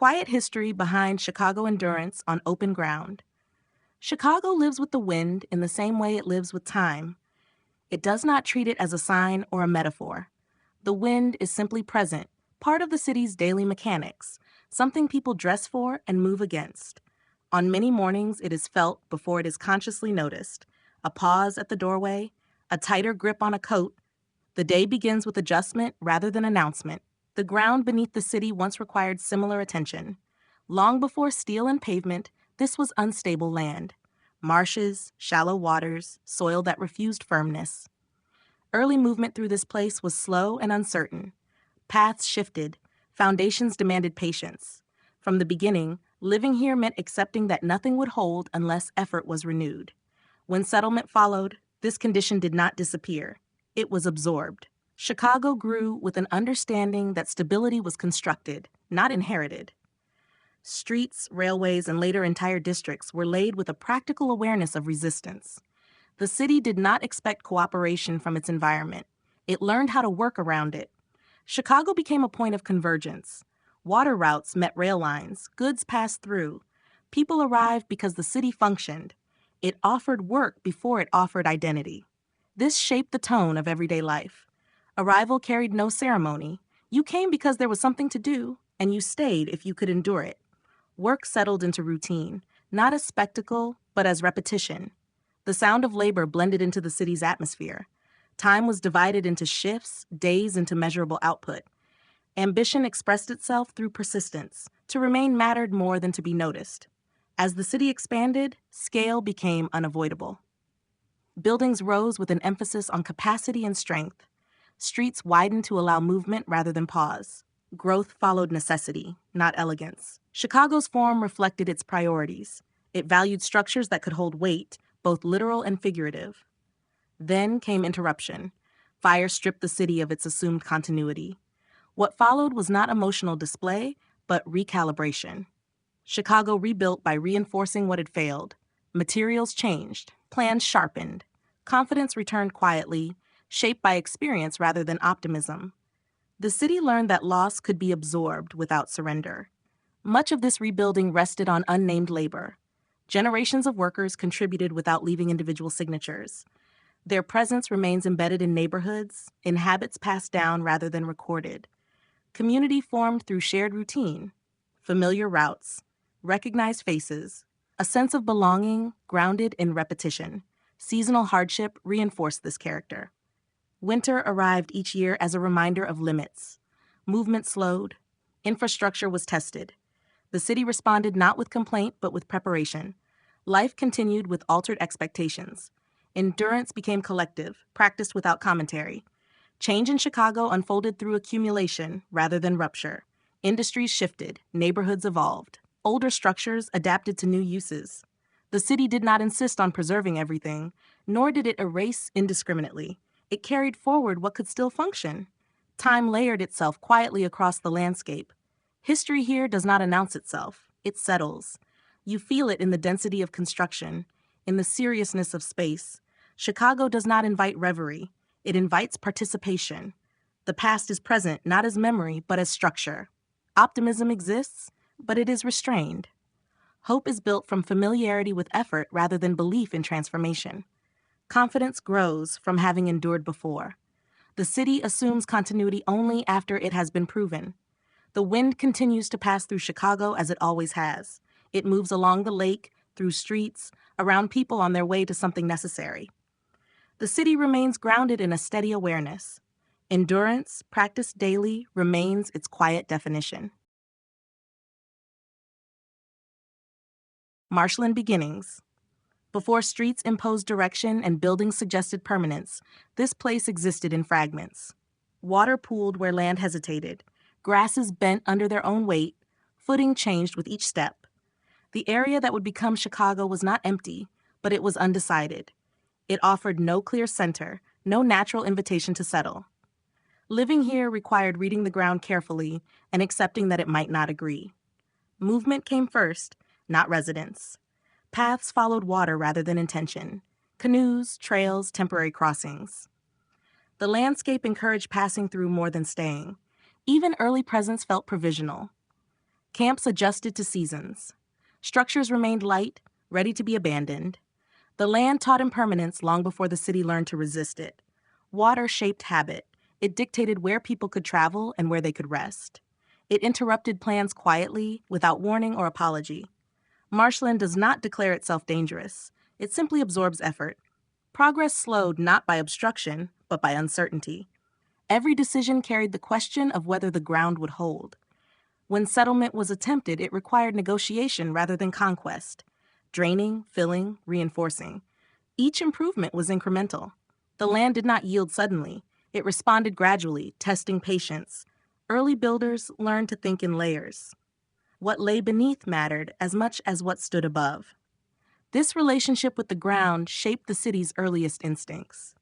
Quiet history behind Chicago endurance on open ground. Chicago lives with the wind in the same way it lives with time. It does not treat it as a sign or a metaphor. The wind is simply present, part of the city's daily mechanics, something people dress for and move against. On many mornings, it is felt before it is consciously noticed. A pause at the doorway, a tighter grip on a coat. The day begins with adjustment rather than announcement. The ground beneath the city once required similar attention. Long before steel and pavement, this was unstable land. Marshes, shallow waters, soil that refused firmness. Early movement through this place was slow and uncertain. Paths shifted. Foundations demanded patience. From the beginning, living here meant accepting that nothing would hold unless effort was renewed. When settlement followed, this condition did not disappear. It was absorbed. Chicago grew with an understanding that stability was constructed, not inherited. Streets, railways, and later entire districts were laid with a practical awareness of resistance. The city did not expect cooperation from its environment. It learned how to work around it. Chicago became a point of convergence. Water routes met rail lines, goods passed through. People arrived because the city functioned. It offered work before it offered identity. This shaped the tone of everyday life. Arrival carried no ceremony. You came because there was something to do, and you stayed if you could endure it. Work settled into routine, not as spectacle, but as repetition. The sound of labor blended into the city's atmosphere. Time was divided into shifts, days into measurable output. Ambition expressed itself through persistence. To remain mattered more than to be noticed. As the city expanded, scale became unavoidable. Buildings rose with an emphasis on capacity and strength. Streets widened to allow movement rather than pause. Growth followed necessity, not elegance. Chicago's form reflected its priorities. It valued structures that could hold weight, both literal and figurative. Then came interruption. Fire stripped the city of its assumed continuity. What followed was not emotional display, but recalibration. Chicago rebuilt by reinforcing what had failed. Materials changed, plans sharpened. Confidence returned quietly, shaped by experience rather than optimism. The city learned that loss could be absorbed without surrender. Much of this rebuilding rested on unnamed labor. Generations of workers contributed without leaving individual signatures. Their presence remains embedded in neighborhoods, in habits passed down rather than recorded. Community formed through shared routine, familiar routes, recognized faces, a sense of belonging grounded in repetition. Seasonal hardship reinforced this character. Winter arrived each year as a reminder of limits. Movement slowed. Infrastructure was tested. The city responded not with complaint, but with preparation. Life continued with altered expectations. Endurance became collective, practiced without commentary. Change in Chicago unfolded through accumulation rather than rupture. Industries shifted, neighborhoods evolved. Older structures adapted to new uses. The city did not insist on preserving everything, nor did it erase indiscriminately. It carried forward what could still function. Time layered itself quietly across the landscape. History here does not announce itself. It settles. You feel it in the density of construction, in the seriousness of space. Chicago does not invite reverie. It invites participation. The past is present not as memory, but as structure. Optimism exists, but it is restrained. Hope is built from familiarity with effort rather than belief in transformation. Confidence grows from having endured before. The city assumes continuity only after it has been proven. The wind continues to pass through Chicago as it always has. It moves along the lake, through streets, around people on their way to something necessary. The city remains grounded in a steady awareness. Endurance, practiced daily, remains its quiet definition. Marshland beginnings. Before streets imposed direction and buildings suggested permanence, this place existed in fragments. Water pooled where land hesitated. Grasses bent under their own weight. Footing changed with each step. The area that would become Chicago was not empty, but it was undecided. It offered no clear center, no natural invitation to settle. Living here required reading the ground carefully and accepting that it might not agree. Movement came first, not residence. Paths followed water rather than intention. Canoes, trails, temporary crossings. The landscape encouraged passing through more than staying. Even early presence felt provisional. Camps adjusted to seasons. Structures remained light, ready to be abandoned. The land taught impermanence long before the city learned to resist it. Water shaped habit. It dictated where people could travel and where they could rest. It interrupted plans quietly, without warning or apology. Marshland does not declare itself dangerous. It simply absorbs effort. Progress slowed not by obstruction, but by uncertainty. Every decision carried the question of whether the ground would hold. When settlement was attempted, it required negotiation rather than conquest. Draining, filling, reinforcing. Each improvement was incremental. The land did not yield suddenly. It responded gradually, testing patience. Early builders learned to think in layers. What lay beneath mattered as much as what stood above. This relationship with the ground shaped the city's earliest instincts.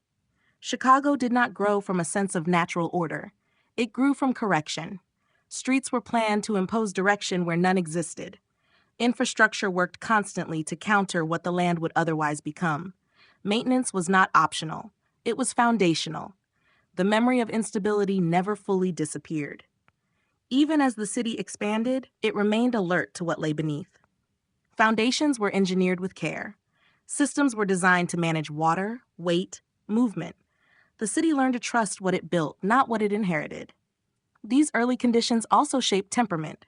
Chicago did not grow from a sense of natural order. It grew from correction. Streets were planned to impose direction where none existed. Infrastructure worked constantly to counter what the land would otherwise become. Maintenance was not optional. It was foundational. The memory of instability never fully disappeared. Even as the city expanded, it remained alert to what lay beneath. Foundations were engineered with care. Systems were designed to manage water, weight, movement. The city learned to trust what it built, not what it inherited. These early conditions also shaped temperament.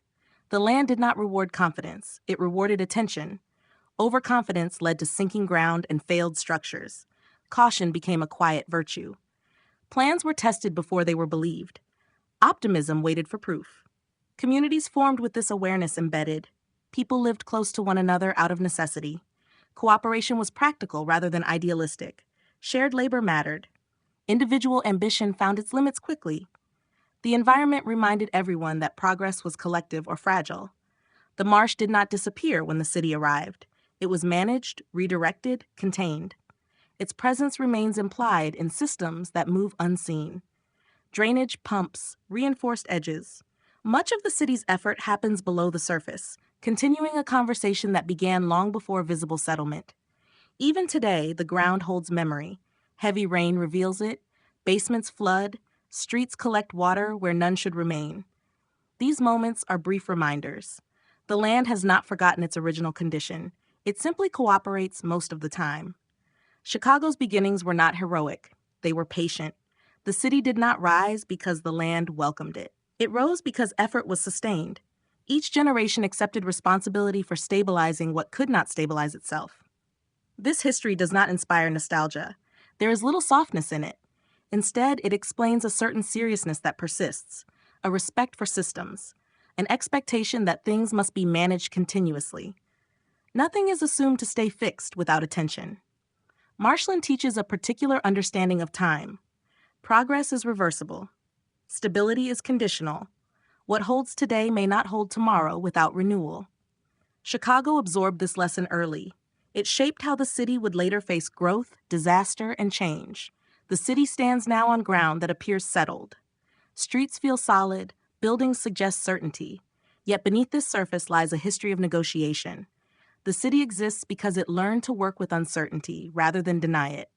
The land did not reward confidence, it rewarded attention. Overconfidence led to sinking ground and failed structures. Caution became a quiet virtue. Plans were tested before they were believed. Optimism waited for proof. Communities formed with this awareness embedded. People lived close to one another out of necessity. Cooperation was practical rather than idealistic. Shared labor mattered. Individual ambition found its limits quickly. The environment reminded everyone that progress was collective or fragile. The marsh did not disappear when the city arrived. It was managed, redirected, contained. Its presence remains implied in systems that move unseen. Drainage, pumps, reinforced edges. Much of the city's effort happens below the surface, continuing a conversation that began long before visible settlement. Even today, the ground holds memory. Heavy rain reveals it. Basements flood. Streets collect water where none should remain. These moments are brief reminders. The land has not forgotten its original condition. It simply cooperates most of the time. Chicago's beginnings were not heroic. They were patient. The city did not rise because the land welcomed it. It rose because effort was sustained. Each generation accepted responsibility for stabilizing what could not stabilize itself. This history does not inspire nostalgia. There is little softness in it. Instead, it explains a certain seriousness that persists, a respect for systems, an expectation that things must be managed continuously. Nothing is assumed to stay fixed without attention. Marshland teaches a particular understanding of time. Progress is reversible. Stability is conditional. What holds today may not hold tomorrow without renewal. Chicago absorbed this lesson early. It shaped how the city would later face growth, disaster, and change. The city stands now on ground that appears settled. Streets feel solid, buildings suggest certainty. Yet beneath this surface lies a history of negotiation. The city exists because it learned to work with uncertainty rather than deny it.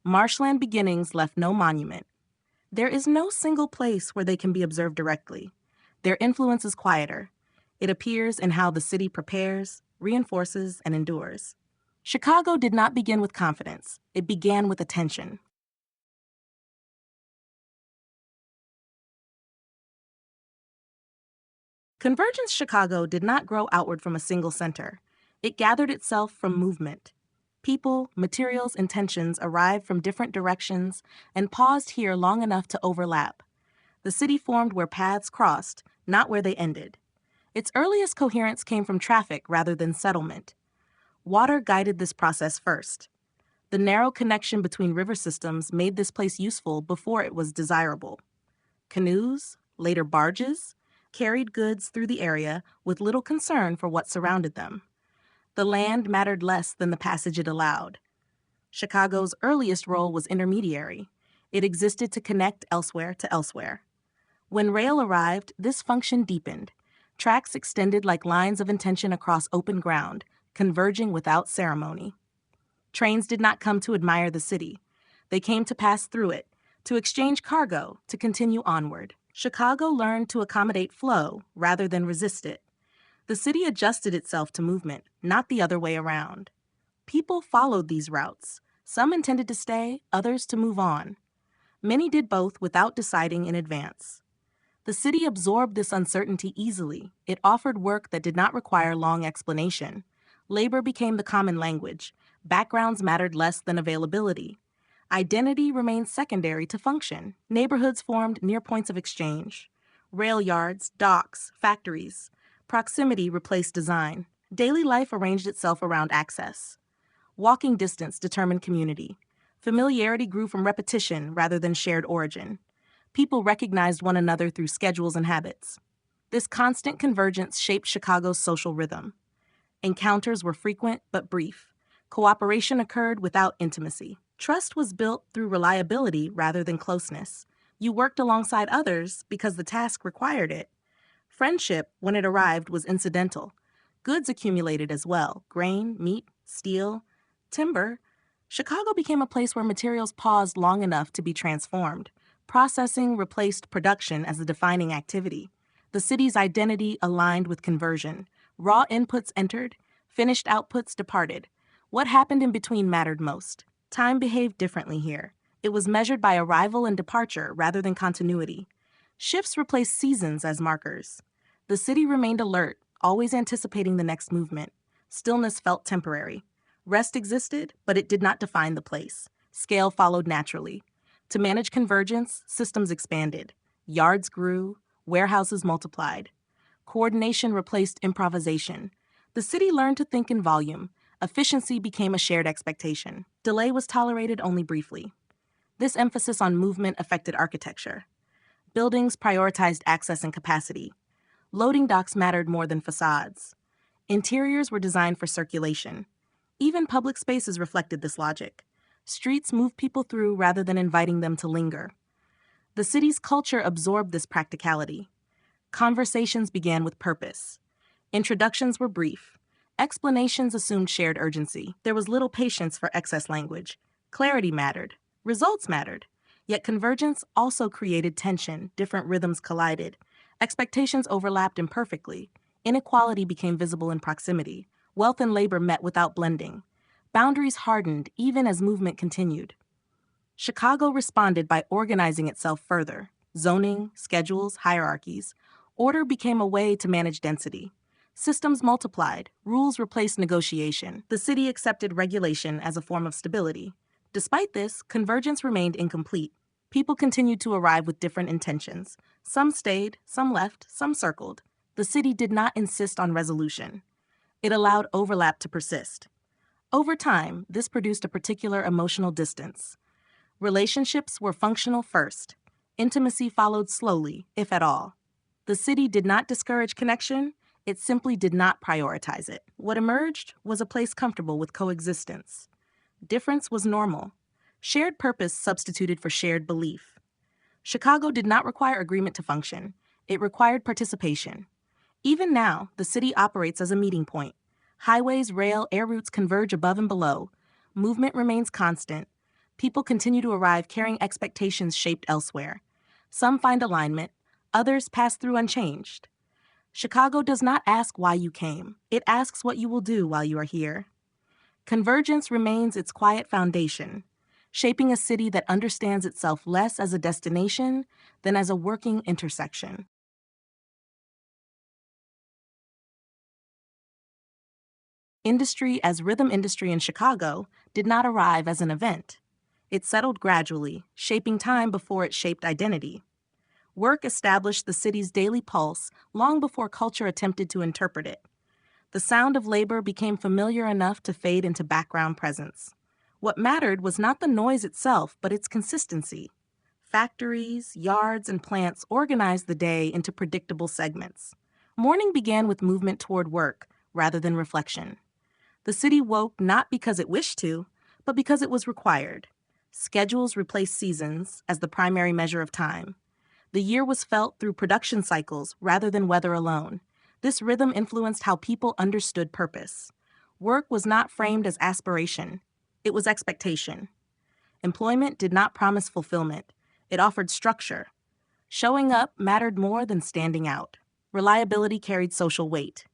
Marshland beginnings left no monument. There is no single place where they can be observed directly. Their influence is quieter. It appears in how the city prepares, reinforces, and endures. Chicago did not begin with confidence. It began with attention. Convergence Chicago did not grow outward from a single center. It gathered itself from movement. People, materials, and tensions arrived from different directions and paused here long enough to overlap. The city formed where paths crossed, not where they ended. Its earliest coherence came from traffic rather than settlement. Water guided this process first. The narrow connection between river systems made this place useful before it was desirable. Canoes, later barges, carried goods through the area with little concern for what surrounded them. The land mattered less than the passage it allowed. Chicago's earliest role was intermediary. It existed to connect elsewhere to elsewhere. When rail arrived, this function deepened. Tracks extended like lines of intention across open ground, converging without ceremony. Trains did not come to admire the city. They came to pass through it, to exchange cargo, to continue onward. Chicago learned to accommodate flow rather than resist it. The city adjusted itself to movement, not the other way around. People followed these routes. Some intended to stay, others to move on. Many did both without deciding in advance. The city absorbed this uncertainty easily. It offered work that did not require long explanation. Labor became the common language. Backgrounds mattered less than availability. Identity remained secondary to function. Neighborhoods formed near points of exchange. Rail yards, docks, factories. Proximity replaced design. Daily life arranged itself around access. Walking distance determined community. Familiarity grew from repetition rather than shared origin. People recognized one another through schedules and habits. This constant convergence shaped Chicago's social rhythm. Encounters were frequent but brief. Cooperation occurred without intimacy. Trust was built through reliability rather than closeness. You worked alongside others because the task required it. Friendship, when it arrived, was incidental. Goods accumulated as well: grain, meat, steel, timber. Chicago became a place where materials paused long enough to be transformed. Processing replaced production as the defining activity. The city's identity aligned with conversion. Raw inputs entered, finished outputs departed. What happened in between mattered most. Time behaved differently here. It was measured by arrival and departure rather than continuity. Shifts replaced seasons as markers. The city remained alert, always anticipating the next movement. Stillness felt temporary. Rest existed, but it did not define the place. Scale followed naturally. To manage convergence, systems expanded. Yards grew, warehouses multiplied. Coordination replaced improvisation. The city learned to think in volume. Efficiency became a shared expectation. Delay was tolerated only briefly. This emphasis on movement affected architecture. Buildings prioritized access and capacity. Loading docks mattered more than facades. Interiors were designed for circulation. Even public spaces reflected this logic. Streets moved people through rather than inviting them to linger. The city's culture absorbed this practicality. Conversations began with purpose. Introductions were brief. Explanations assumed shared urgency. There was little patience for excess language. Clarity mattered. Results mattered. Yet convergence also created tension. Different rhythms collided. Expectations overlapped imperfectly. Inequality became visible in proximity. Wealth and labor met without blending. Boundaries hardened even as movement continued. Chicago responded by organizing itself further. Zoning, schedules, hierarchies. Order became a way to manage density. Systems multiplied. Rules replaced negotiation. The city accepted regulation as a form of stability. Despite this, convergence remained incomplete. People continued to arrive with different intentions. Some stayed, some left, some circled. The city did not insist on resolution. It allowed overlap to persist. Over time, this produced a particular emotional distance. Relationships were functional first. Intimacy followed slowly, if at all. The city did not discourage connection, it simply did not prioritize it. What emerged was a place comfortable with coexistence. Difference was normal. Shared purpose substituted for shared belief. Chicago did not require agreement to function. It required participation. Even now, the city operates as a meeting point. Highways, rail, air routes converge above and below. Movement remains constant. People continue to arrive carrying expectations shaped elsewhere. Some find alignment, others pass through unchanged. Chicago does not ask why you came. It asks what you will do while you are here. Convergence remains its quiet foundation, shaping a city that understands itself less as a destination than as a working intersection. Industry as rhythm industry in Chicago did not arrive as an event. It settled gradually, shaping time before it shaped identity. Work established the city's daily pulse long before culture attempted to interpret it. The sound of labor became familiar enough to fade into background presence. What mattered was not the noise itself, but its consistency. Factories, yards, and plants organized the day into predictable segments. Morning began with movement toward work rather than reflection. The city woke not because it wished to, but because it was required. Schedules replaced seasons as the primary measure of time. The year was felt through production cycles rather than weather alone. This rhythm influenced how people understood purpose. Work was not framed as aspiration. It was expectation. Employment did not promise fulfillment. It offered structure. Showing up mattered more than standing out. Reliability carried social weight.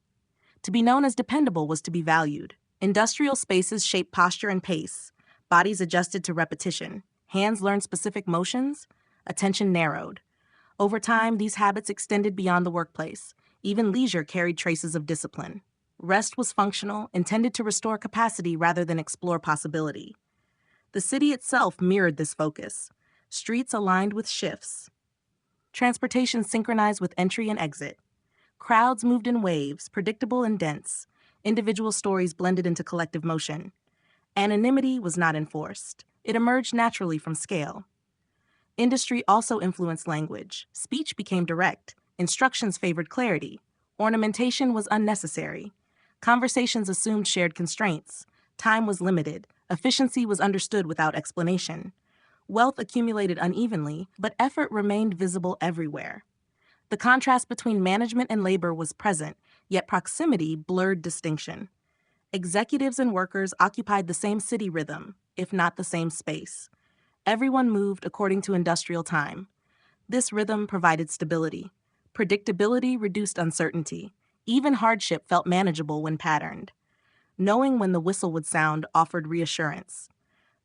To be known as dependable was to be valued. Industrial spaces shaped posture and pace. Bodies adjusted to repetition. Hands learned specific motions. Attention narrowed. Over time, these habits extended beyond the workplace. Even leisure carried traces of discipline. Rest was functional, intended to restore capacity rather than explore possibility. The city itself mirrored this focus. Streets aligned with shifts. Transportation synchronized with entry and exit. Crowds moved in waves, predictable and dense. Individual stories blended into collective motion. Anonymity was not enforced. It emerged naturally from scale. Industry also influenced language. Speech became direct. Instructions favored clarity. Ornamentation was unnecessary. Conversations assumed shared constraints. Time was limited. Efficiency was understood without explanation. Wealth accumulated unevenly, but effort remained visible everywhere. The contrast between management and labor was present, yet proximity blurred distinction. Executives and workers occupied the same city rhythm, if not the same space. Everyone moved according to industrial time. This rhythm provided stability. Predictability reduced uncertainty. Even hardship felt manageable when patterned. Knowing when the whistle would sound offered reassurance.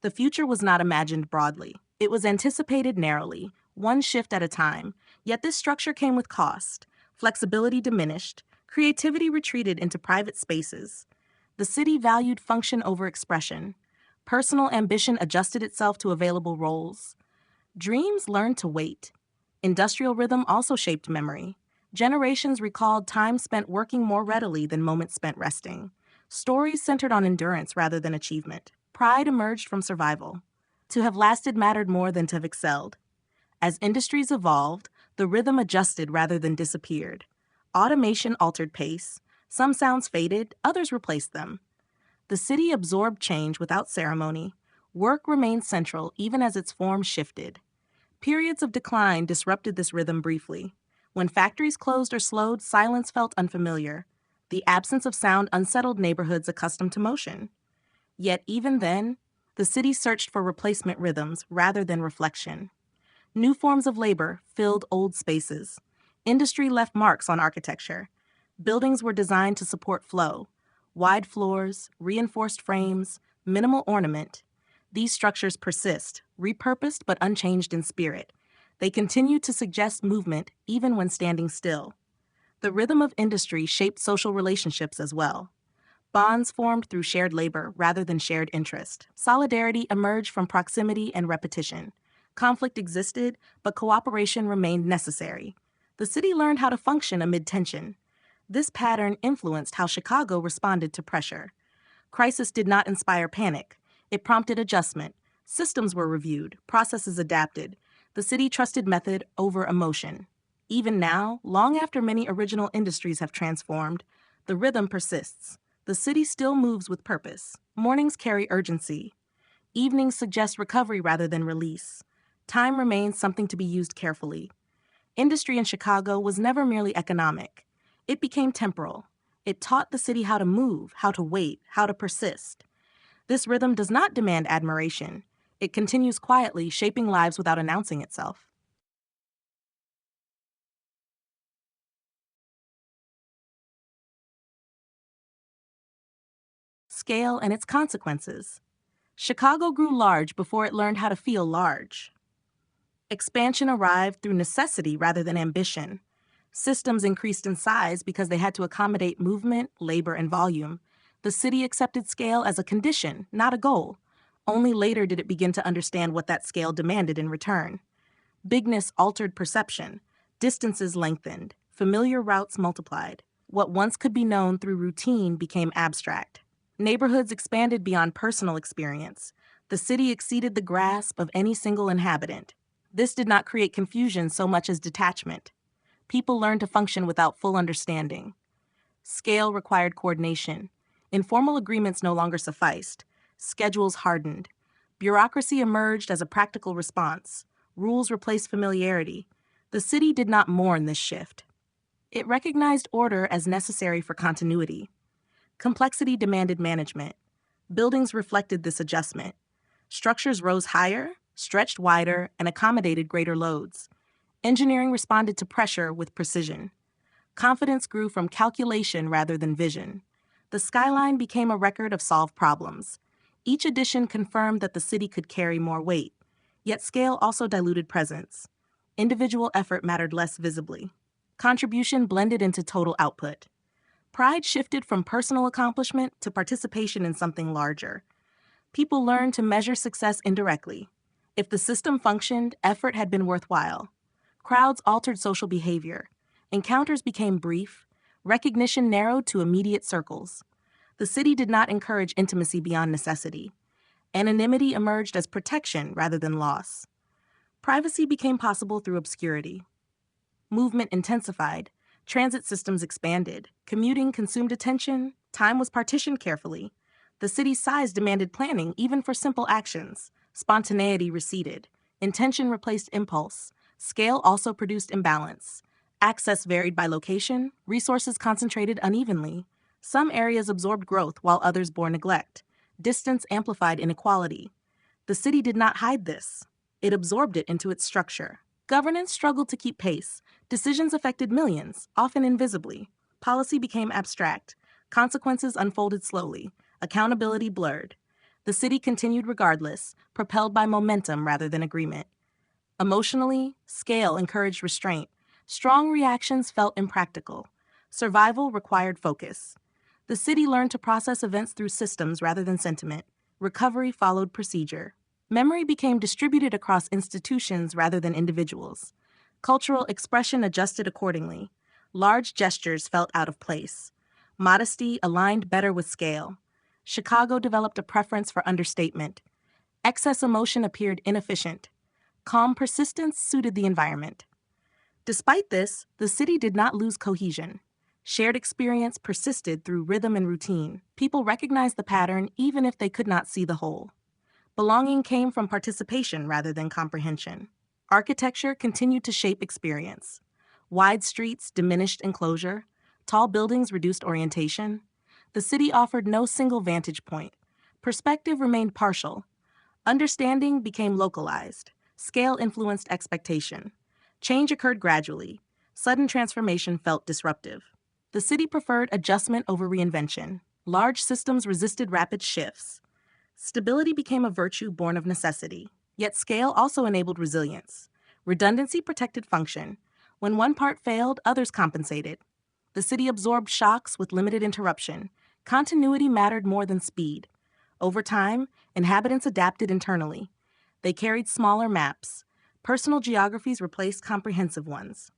The future was not imagined broadly. It was anticipated narrowly, one shift at a time, yet this structure came with cost. Flexibility diminished. Creativity retreated into private spaces. The city valued function over expression. Personal ambition adjusted itself to available roles. Dreams learned to wait. Industrial rhythm also shaped memory. Generations recalled time spent working more readily than moments spent resting. Stories centered on endurance rather than achievement. Pride emerged from survival. To have lasted mattered more than to have excelled. As industries evolved, the rhythm adjusted rather than disappeared. Automation altered pace. Some sounds faded, others replaced them. The city absorbed change without ceremony. Work remained central even as its form shifted. Periods of decline disrupted this rhythm briefly. When factories closed or slowed, silence felt unfamiliar. The absence of sound unsettled neighborhoods accustomed to motion. Yet even then, the city searched for replacement rhythms rather than reflection. New forms of labor filled old spaces. Industry left marks on architecture. Buildings were designed to support flow. Wide floors, reinforced frames, minimal ornament. These structures persist, repurposed but unchanged in spirit. They continue to suggest movement even when standing still. The rhythm of industry shaped social relationships as well. Bonds formed through shared labor rather than shared interest. Solidarity emerged from proximity and repetition. Conflict existed, but cooperation remained necessary. The city learned how to function amid tension. This pattern influenced how Chicago responded to pressure. Crisis did not inspire panic. It prompted adjustment. Systems were reviewed, processes adapted. The city trusted method over emotion. Even now, long after many original industries have transformed, the rhythm persists. The city still moves with purpose. Mornings carry urgency. Evenings suggest recovery rather than release. Time remains something to be used carefully. Industry in Chicago was never merely economic. It became temporal. It taught the city how to move, how to wait, how to persist. This rhythm does not demand admiration. It continues quietly, shaping lives without announcing itself. Scale and its consequences. Chicago grew large before it learned how to feel large. Expansion arrived through necessity rather than ambition. Systems increased in size because they had to accommodate movement, labor, and volume. The city accepted scale as a condition, not a goal. Only later did it begin to understand what that scale demanded in return. Bigness altered perception. Distances lengthened. Familiar routes multiplied. What once could be known through routine became abstract. Neighborhoods expanded beyond personal experience. The city exceeded the grasp of any single inhabitant. This did not create confusion so much as detachment. People learned to function without full understanding. Scale required coordination. Informal agreements no longer sufficed. Schedules hardened. Bureaucracy emerged as a practical response. Rules replaced familiarity. The city did not mourn this shift. It recognized order as necessary for continuity. Complexity demanded management. Buildings reflected this adjustment. Structures rose higher, stretched wider, and accommodated greater loads. Engineering responded to pressure with precision. Confidence grew from calculation rather than vision. The skyline became a record of solved problems. Each addition confirmed that the city could carry more weight, yet scale also diluted presence. Individual effort mattered less visibly. Contribution blended into total output. Pride shifted from personal accomplishment to participation in something larger. People learned to measure success indirectly. If the system functioned, effort had been worthwhile. Crowds altered social behavior. Encounters became brief. Recognition narrowed to immediate circles. The city did not encourage intimacy beyond necessity. Anonymity emerged as protection rather than loss. Privacy became possible through obscurity. Movement intensified. Transit systems expanded. Commuting consumed attention. Time was partitioned carefully. The city's size demanded planning even for simple actions. Spontaneity receded. Intention replaced impulse. Scale also produced imbalance. Access varied by location. Resources concentrated unevenly. Some areas absorbed growth while others bore neglect. Distance amplified inequality. The city did not hide this. It absorbed it into its structure. Governance struggled to keep pace. Decisions affected millions, often invisibly. Policy became abstract. Consequences unfolded slowly. Accountability blurred. The city continued regardless, propelled by momentum rather than agreement. Emotionally, scale encouraged restraint. Strong reactions felt impractical. Survival required focus. The city learned to process events through systems rather than sentiment. Recovery followed procedure. Memory became distributed across institutions rather than individuals. Cultural expression adjusted accordingly. Large gestures felt out of place. Modesty aligned better with scale. Chicago developed a preference for understatement. Excess emotion appeared inefficient. Calm persistence suited the environment. Despite this, the city did not lose cohesion. Shared experience persisted through rhythm and routine. People recognized the pattern even if they could not see the whole. Belonging came from participation rather than comprehension. Architecture continued to shape experience. Wide streets diminished enclosure. Tall buildings reduced orientation. The city offered no single vantage point. Perspective remained partial. Understanding became localized. Scale influenced expectation. Change occurred gradually. Sudden transformation felt disruptive. The city preferred adjustment over reinvention. Large systems resisted rapid shifts. Stability became a virtue born of necessity. Yet scale also enabled resilience. Redundancy protected function. When one part failed, others compensated. The city absorbed shocks with limited interruption. Continuity mattered more than speed. Over time, inhabitants adapted internally. They carried smaller maps. Personal geographies replaced comprehensive ones.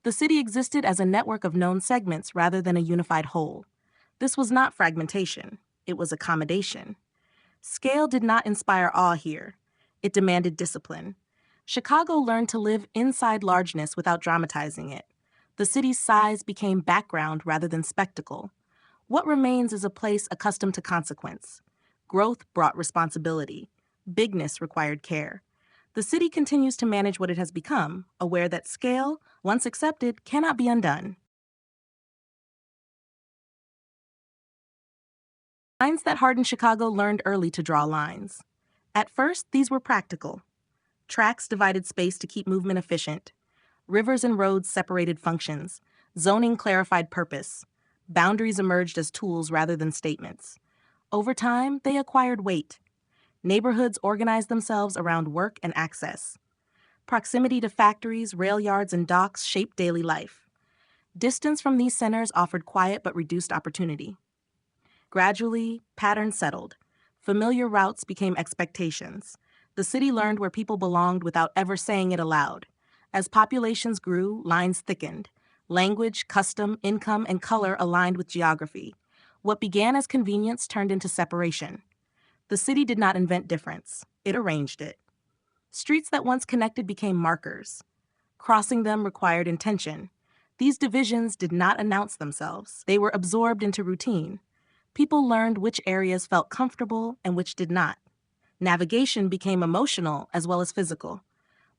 The city existed as a network of known segments rather than a unified whole. This was not fragmentation. It was accommodation. Scale did not inspire awe here. It demanded discipline. Chicago learned to live inside largeness without dramatizing it. The city's size became background rather than spectacle. What remains is a place accustomed to consequence. Growth brought responsibility. Bigness required care. The city continues to manage what it has become, aware that scale, once accepted, cannot be undone. Lines that hardened Chicago learned early to draw lines. At first, these were practical. Tracks divided space to keep movement efficient. Rivers and roads separated functions. Zoning clarified purpose. Boundaries emerged as tools rather than statements. Over time, they acquired weight. Neighborhoods organized themselves around work and access. Proximity to factories, rail yards, and docks shaped daily life. Distance from these centers offered quiet but reduced opportunity. Gradually, patterns settled. Familiar routes became expectations. The city learned where people belonged without ever saying it aloud. As populations grew, lines thickened. Language, custom, income, and color aligned with geography. What began as convenience turned into separation. The city did not invent difference. It arranged it. Streets that once connected became markers. Crossing them required intention. These divisions did not announce themselves. They were absorbed into routine. People learned which areas felt comfortable and which did not. Navigation became emotional as well as physical.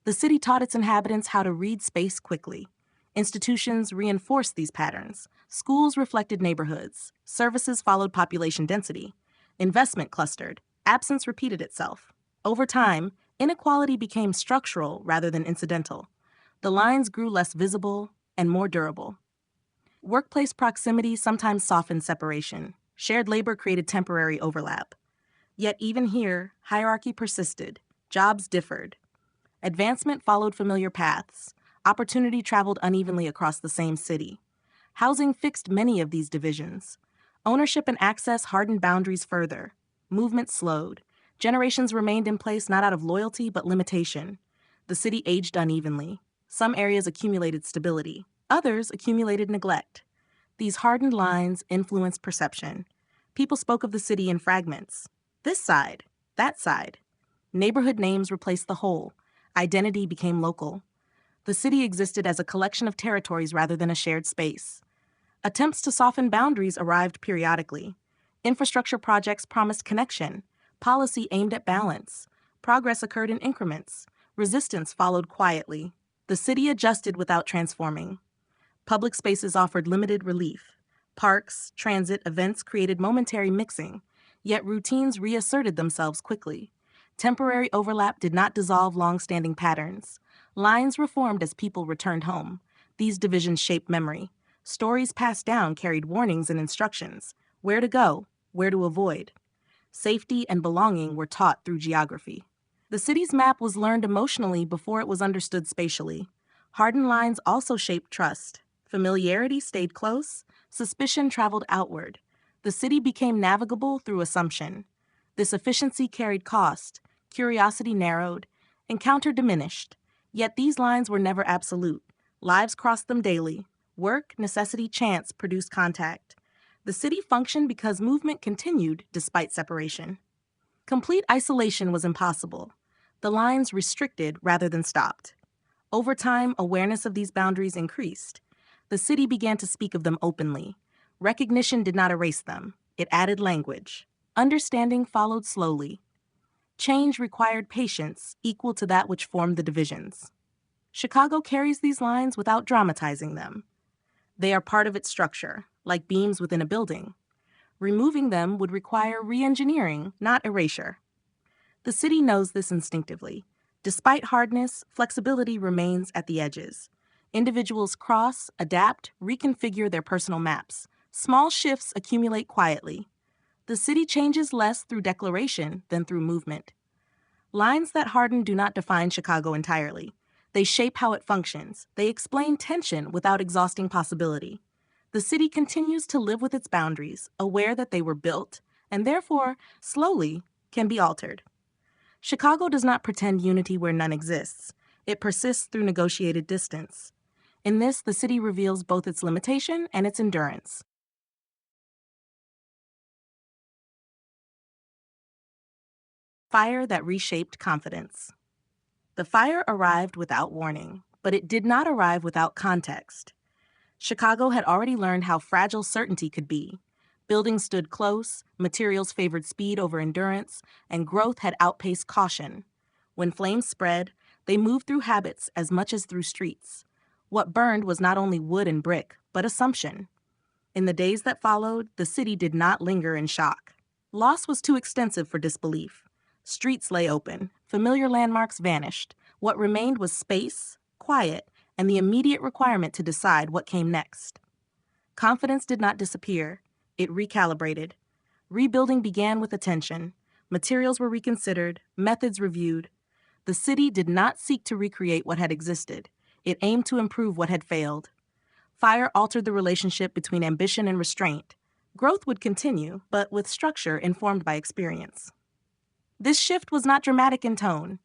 The city taught its inhabitants how to read space quickly. Institutions reinforced these patterns. Schools reflected neighborhoods. Services followed population density. Investment clustered. Absence repeated itself. Over time, inequality became structural rather than incidental. The lines grew less visible and more durable. Workplace proximity sometimes softened separation. Shared labor created temporary overlap. Yet even here, hierarchy persisted. Jobs differed. Advancement followed familiar paths. Opportunity traveled unevenly across the same city. Housing fixed many of these divisions. Ownership and access hardened boundaries further. Movement slowed. Generations remained in place not out of loyalty but limitation. The city aged unevenly. Some areas accumulated stability. Others accumulated neglect. These hardened lines influenced perception. People spoke of the city in fragments. This side, that side. Neighborhood names replaced the whole. Identity became local. The city existed as a collection of territories rather than a shared space. Attempts to soften boundaries arrived periodically. Infrastructure projects promised connection. Policy aimed at balance. Progress occurred in increments. Resistance followed quietly. The city adjusted without transforming. Public spaces offered limited relief. Parks, transit, events created momentary mixing, yet routines reasserted themselves quickly. Temporary overlap did not dissolve long-standing patterns. Lines reformed as people returned home. These divisions shaped memory. Stories passed down carried warnings and instructions. Where to go, where to avoid. Safety and belonging were taught through geography. The city's map was learned emotionally before it was understood spatially. Hardened lines also shaped trust. Familiarity stayed close. Suspicion traveled outward. The city became navigable through assumption. This efficiency carried cost. Curiosity narrowed. Encounter diminished. Yet these lines were never absolute. Lives crossed them daily. Work, necessity, chance produced contact. The city functioned because movement continued despite separation. Complete isolation was impossible. The lines restricted rather than stopped. Over time, awareness of these boundaries increased. The city began to speak of them openly. Recognition did not erase them. It added language. Understanding followed slowly. Change required patience equal to that which formed the divisions. Chicago carries these lines without dramatizing them. They are part of its structure, like beams within a building. Removing them would require re-engineering, not erasure. The city knows this instinctively. Despite hardness, flexibility remains at the edges. Individuals cross, adapt, reconfigure their personal maps. Small shifts accumulate quietly. The city changes less through declaration than through movement. Lines that harden do not define Chicago entirely. They shape how it functions. They explain tension without exhausting possibility. The city continues to live with its boundaries, aware that they were built, and therefore, slowly, can be altered. Chicago does not pretend unity where none exists. It persists through negotiated distance. In this, the city reveals both its limitation and its endurance. Fire that reshaped confidence. The fire arrived without warning, but it did not arrive without context. Chicago had already learned how fragile certainty could be. Buildings stood close, materials favored speed over endurance, and growth had outpaced caution. When flames spread, they moved through habits as much as through streets. What burned was not only wood and brick, but assumption. In the days that followed, the city did not linger in shock. Loss was too extensive for disbelief. Streets lay open, familiar landmarks vanished. What remained was space, quiet, and the immediate requirement to decide what came next. Confidence did not disappear. It recalibrated. Rebuilding began with attention. Materials were reconsidered, methods reviewed. The city did not seek to recreate what had existed. It aimed to improve what had failed. Fire altered the relationship between ambition and restraint. Growth would continue, but with structure informed by experience. This shift was not dramatic in tone.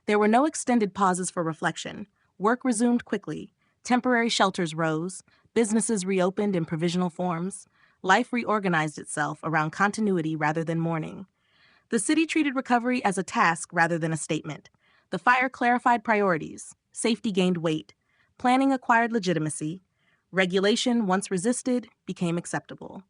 There were no extended pauses for reflection. Work resumed quickly. Temporary shelters rose. Businesses reopened in provisional forms. Life reorganized itself around continuity rather than mourning. The city treated recovery as a task rather than a statement. The fire clarified priorities. Safety gained weight. Planning acquired legitimacy. Regulation, once resisted, became acceptable.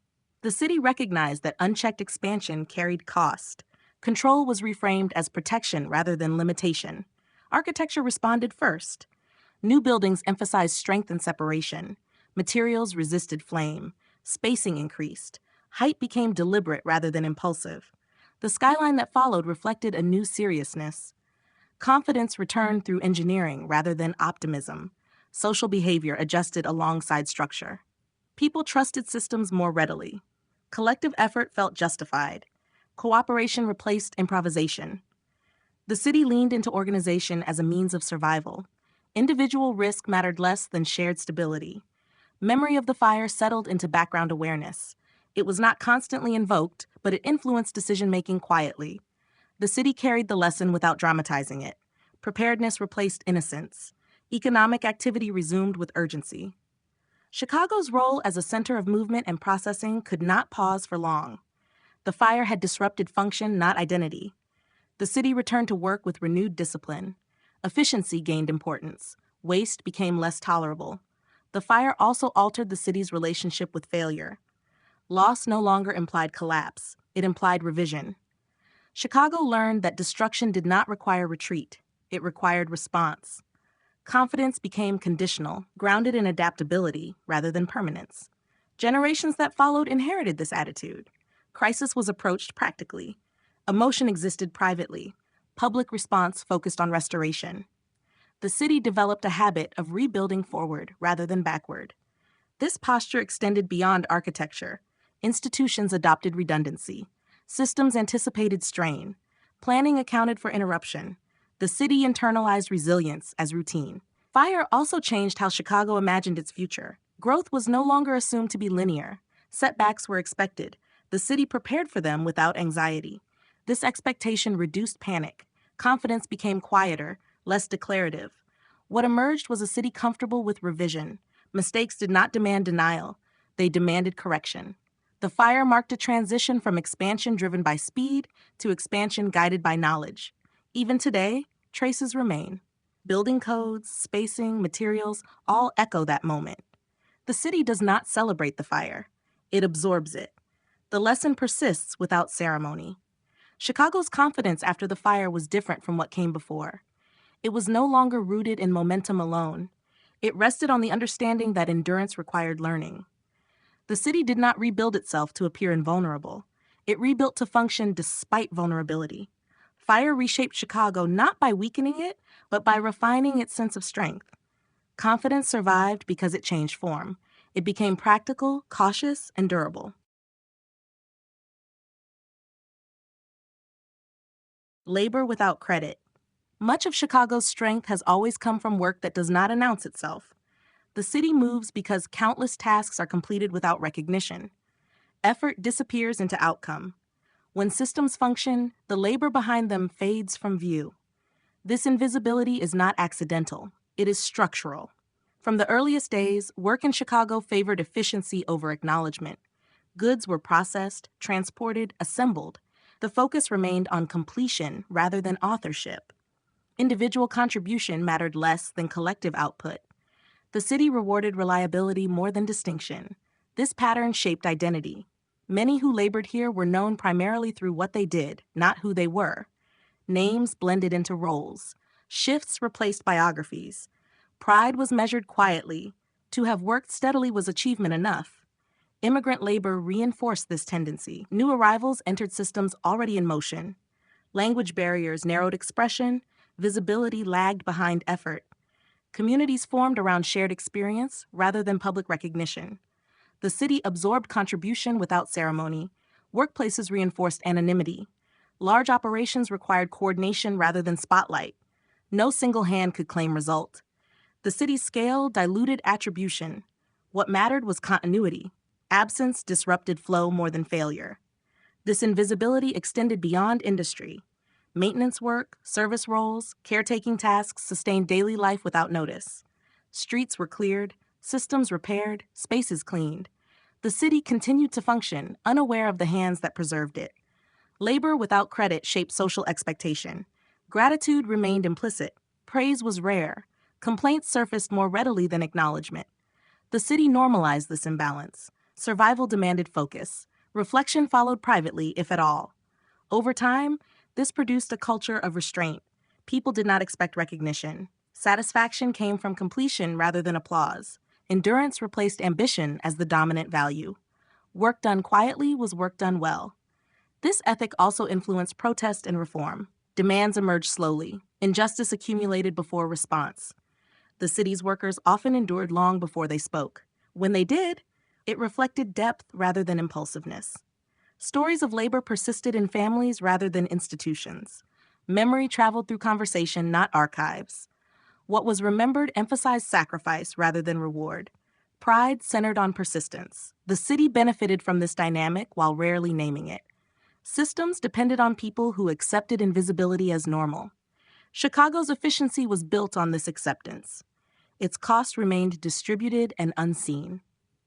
The city recognized that unchecked expansion carried cost. Control was reframed as protection rather than limitation. Architecture responded first. New buildings emphasized strength and separation. Materials resisted flame. Spacing increased. Height became deliberate rather than impulsive. The skyline that followed reflected a new seriousness. Confidence returned through engineering rather than optimism. Social behavior adjusted alongside structure. People trusted systems more readily. Collective effort felt justified. Cooperation replaced improvisation. The city leaned into organization as a means of survival. Individual risk mattered less than shared stability. Memory of the fire settled into background awareness. It was not constantly invoked, but it influenced decision-making quietly. The city carried the lesson without dramatizing it. Preparedness replaced innocence. Economic activity resumed with urgency. Chicago's role as a center of movement and processing could not pause for long. The fire had disrupted function, not identity. The city returned to work with renewed discipline. Efficiency gained importance. Waste became less tolerable. The fire also altered the city's relationship with failure. Loss no longer implied collapse. It implied revision. Chicago learned that destruction did not require retreat. It required response. Confidence became conditional, grounded in adaptability rather than permanence. Generations that followed inherited this attitude. Crisis was approached practically. Emotion existed privately. Public response focused on restoration. The city developed a habit of rebuilding forward rather than backward. This posture extended beyond architecture. Institutions adopted redundancy. Systems anticipated strain. Planning accounted for interruption. The city internalized resilience as routine. Fire also changed how Chicago imagined its future. Growth was no longer assumed to be linear. Setbacks were expected. The city prepared for them without anxiety. This expectation reduced panic. Confidence became quieter, less declarative. What emerged was a city comfortable with revision. Mistakes did not demand denial. They demanded correction. The fire marked a transition from expansion driven by speed to expansion guided by knowledge. Even today, traces remain. Building codes, spacing, materials all echo that moment. The city does not celebrate the fire. It absorbs it. The lesson persists without ceremony. Chicago's confidence after the fire was different from what came before. It was no longer rooted in momentum alone. It rested on the understanding that endurance required learning. The city did not rebuild itself to appear invulnerable. It rebuilt to function despite vulnerability. Fire reshaped Chicago not by weakening it, but by refining its sense of strength. Confidence survived because it changed form. It became practical, cautious, and durable. Labor without credit. Much of Chicago's strength has always come from work that does not announce itself. The city moves because countless tasks are completed without recognition. Effort disappears into outcome. When systems function, the labor behind them fades from view. This invisibility is not accidental. It is structural. From the earliest days, work in Chicago favored efficiency over acknowledgement. Goods were processed, transported, assembled. The focus remained on completion rather than authorship. Individual contribution mattered less than collective output. The city rewarded reliability more than distinction. This pattern shaped identity. Many who labored here were known primarily through what they did, not who they were. Names blended into roles. Shifts replaced biographies. Pride was measured quietly. To have worked steadily was achievement enough. Immigrant labor reinforced this tendency. New arrivals entered systems already in motion. Language barriers narrowed expression. Visibility lagged behind effort. Communities formed around shared experience rather than public recognition. The city absorbed contribution without ceremony. Workplaces reinforced anonymity. Large operations required coordination rather than spotlight. No single hand could claim result. The city's scale diluted attribution. What mattered was continuity. Absence disrupted flow more than failure. This invisibility extended beyond industry. Maintenance work, service roles, caretaking tasks sustained daily life without notice. Streets were cleared, systems repaired, spaces cleaned. The city continued to function, unaware of the hands that preserved it. Labor without credit shaped social expectation. Gratitude remained implicit. Praise was rare. Complaints surfaced more readily than acknowledgement. The city normalized this imbalance. Survival demanded focus. Reflection followed privately, if at all. Over time, this produced a culture of restraint. People did not expect recognition. Satisfaction came from completion rather than applause. Endurance replaced ambition as the dominant value. Work done quietly was work done well. This ethic also influenced protest and reform. Demands emerged slowly. Injustice accumulated before response. The city's workers often endured long before they spoke. When they did, It reflected depth rather than impulsiveness. Stories of labor persisted in families rather than institutions. Memory traveled through conversation, not archives. What was remembered emphasized sacrifice rather than reward. Pride centered on persistence. The city benefited from this dynamic while rarely naming it. Systems depended on people who accepted invisibility as normal. Chicago's efficiency was built on this acceptance. Its cost remained distributed and unseen.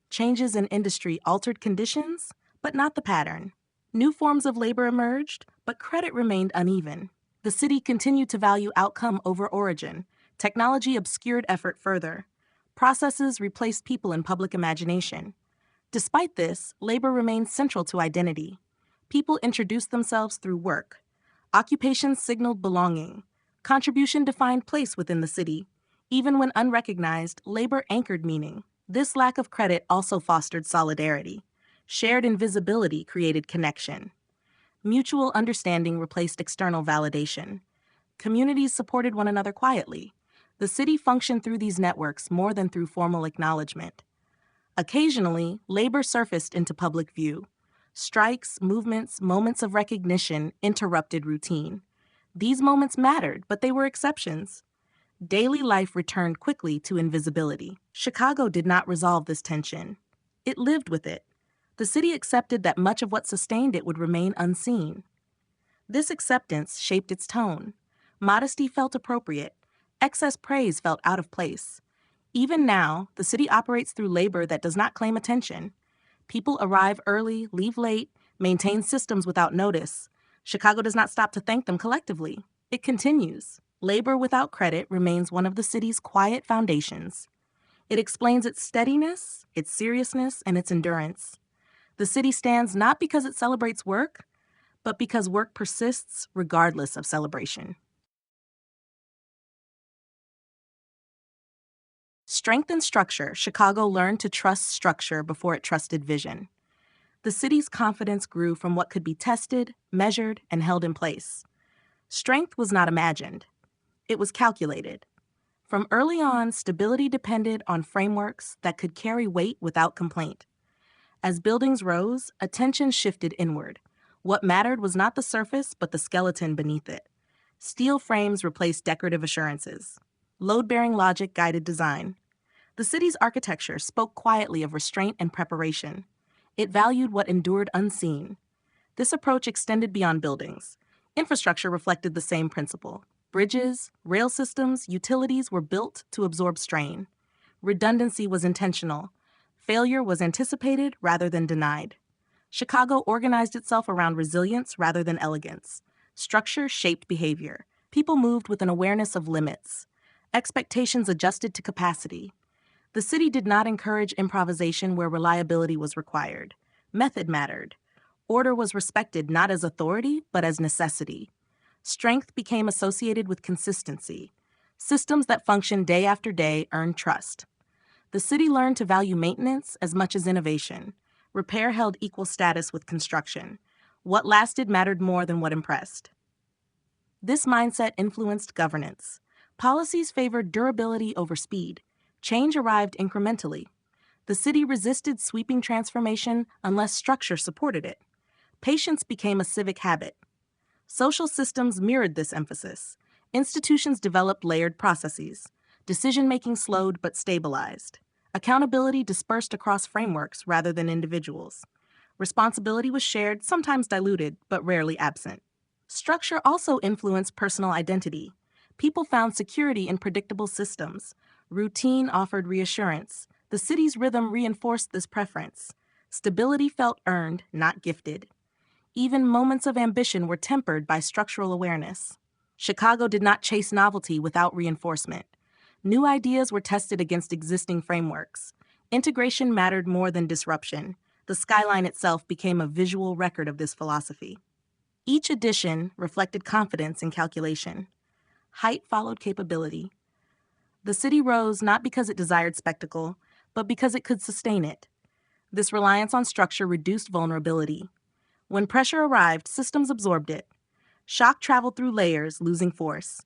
Changes in industry altered conditions, but not the pattern. New forms of labor emerged, but credit remained uneven. The city continued to value outcome over origin. Technology obscured effort further. Processes replaced people in public imagination. Despite this, labor remained central to identity. People introduced themselves through work. Occupations signaled belonging. Contribution defined place within the city. Even when unrecognized, labor anchored meaning. This lack of credit also fostered solidarity. Shared invisibility created connection. Mutual understanding replaced external validation. Communities supported one another quietly. The city functioned through these networks more than through formal acknowledgement. Occasionally, labor surfaced into public view. Strikes, movements, moments of recognition interrupted routine. These moments mattered, but they were exceptions. Daily life returned quickly to invisibility. Chicago did not resolve this tension. It lived with it. The city accepted that much of what sustained it would remain unseen. This acceptance shaped its tone. Modesty felt appropriate. Excess praise felt out of place. Even now, the city operates through labor that does not claim attention. People arrive early, leave late, maintain systems without notice. Chicago does not stop to thank them collectively. It continues. Labor without credit remains one of the city's quiet foundations. It explains its steadiness, its seriousness, and its endurance. The city stands not because it celebrates work, but because work persists regardless of celebration. Strength and structure, Chicago learned to trust structure before it trusted vision. The city's confidence grew from what could be tested, measured, and held in place. Strength was not imagined. It was calculated. From early on, stability depended on frameworks that could carry weight without complaint. As buildings rose, attention shifted inward. What mattered was not the surface, but the skeleton beneath it. Steel frames replaced decorative assurances. Load-bearing logic guided design. The city's architecture spoke quietly of restraint and preparation. It valued what endured unseen. This approach extended beyond buildings. Infrastructure reflected the same principle. Bridges, rail systems, utilities were built to absorb strain. Redundancy was intentional. Failure was anticipated rather than denied. Chicago organized itself around resilience rather than elegance. Structure shaped behavior. People moved with an awareness of limits. Expectations adjusted to capacity. The city did not encourage improvisation where reliability was required. Method mattered. Order was respected not as authority, but as necessity. Strength became associated with consistency. Systems that functioned day after day earned trust. The city learned to value maintenance as much as innovation. Repair held equal status with construction. What lasted mattered more than what impressed. This mindset influenced governance. Policies favored durability over speed. Change arrived incrementally. The city resisted sweeping transformation unless structure supported it. Patience became a civic habit. Social systems mirrored this emphasis. Institutions developed layered processes. Decision-making slowed but stabilized. Accountability dispersed across frameworks rather than individuals. Responsibility was shared, sometimes diluted, but rarely absent. Structure also influenced personal identity. People found security in predictable systems. Routine offered reassurance. The city's rhythm reinforced this preference. Stability felt earned, not gifted. Even moments of ambition were tempered by structural awareness. Chicago did not chase novelty without reinforcement. New ideas were tested against existing frameworks. Integration mattered more than disruption. The skyline itself became a visual record of this philosophy. Each addition reflected confidence in calculation. Height followed capability. The city rose not because it desired spectacle, but because it could sustain it. This reliance on structure reduced vulnerability. When pressure arrived, systems absorbed it. Shock traveled through layers, losing force.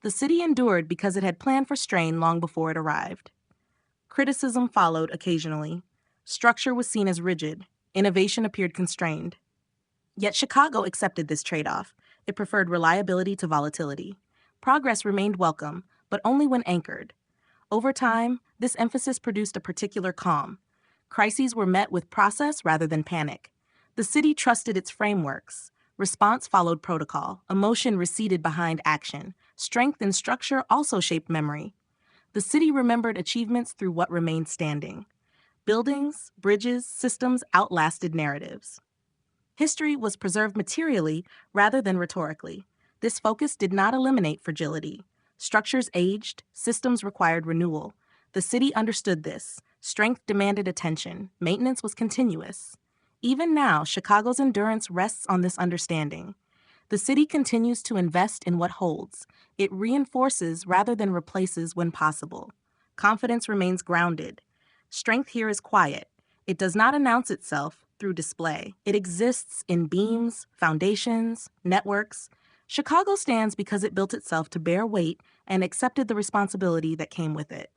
The city endured because it had planned for strain long before it arrived. Criticism followed occasionally. Structure was seen as rigid. Innovation appeared constrained. Yet Chicago accepted this trade-off. It preferred reliability to volatility. Progress remained welcome, but only when anchored. Over time, this emphasis produced a particular calm. Crises were met with process rather than panic. The city trusted its frameworks. Response followed protocol. Emotion receded behind action. Strength and structure also shaped memory. The city remembered achievements through what remained standing. Buildings, bridges, systems outlasted narratives. History was preserved materially rather than rhetorically. This focus did not eliminate fragility. Structures aged, systems required renewal. The city understood this. Strength demanded attention. Maintenance was continuous. Even now, Chicago's endurance rests on this understanding. The city continues to invest in what holds. It reinforces rather than replaces when possible. Confidence remains grounded. Strength here is quiet. It does not announce itself through display. It exists in beams, foundations, networks. Chicago stands because it built itself to bear weight and accepted the responsibility that came with it.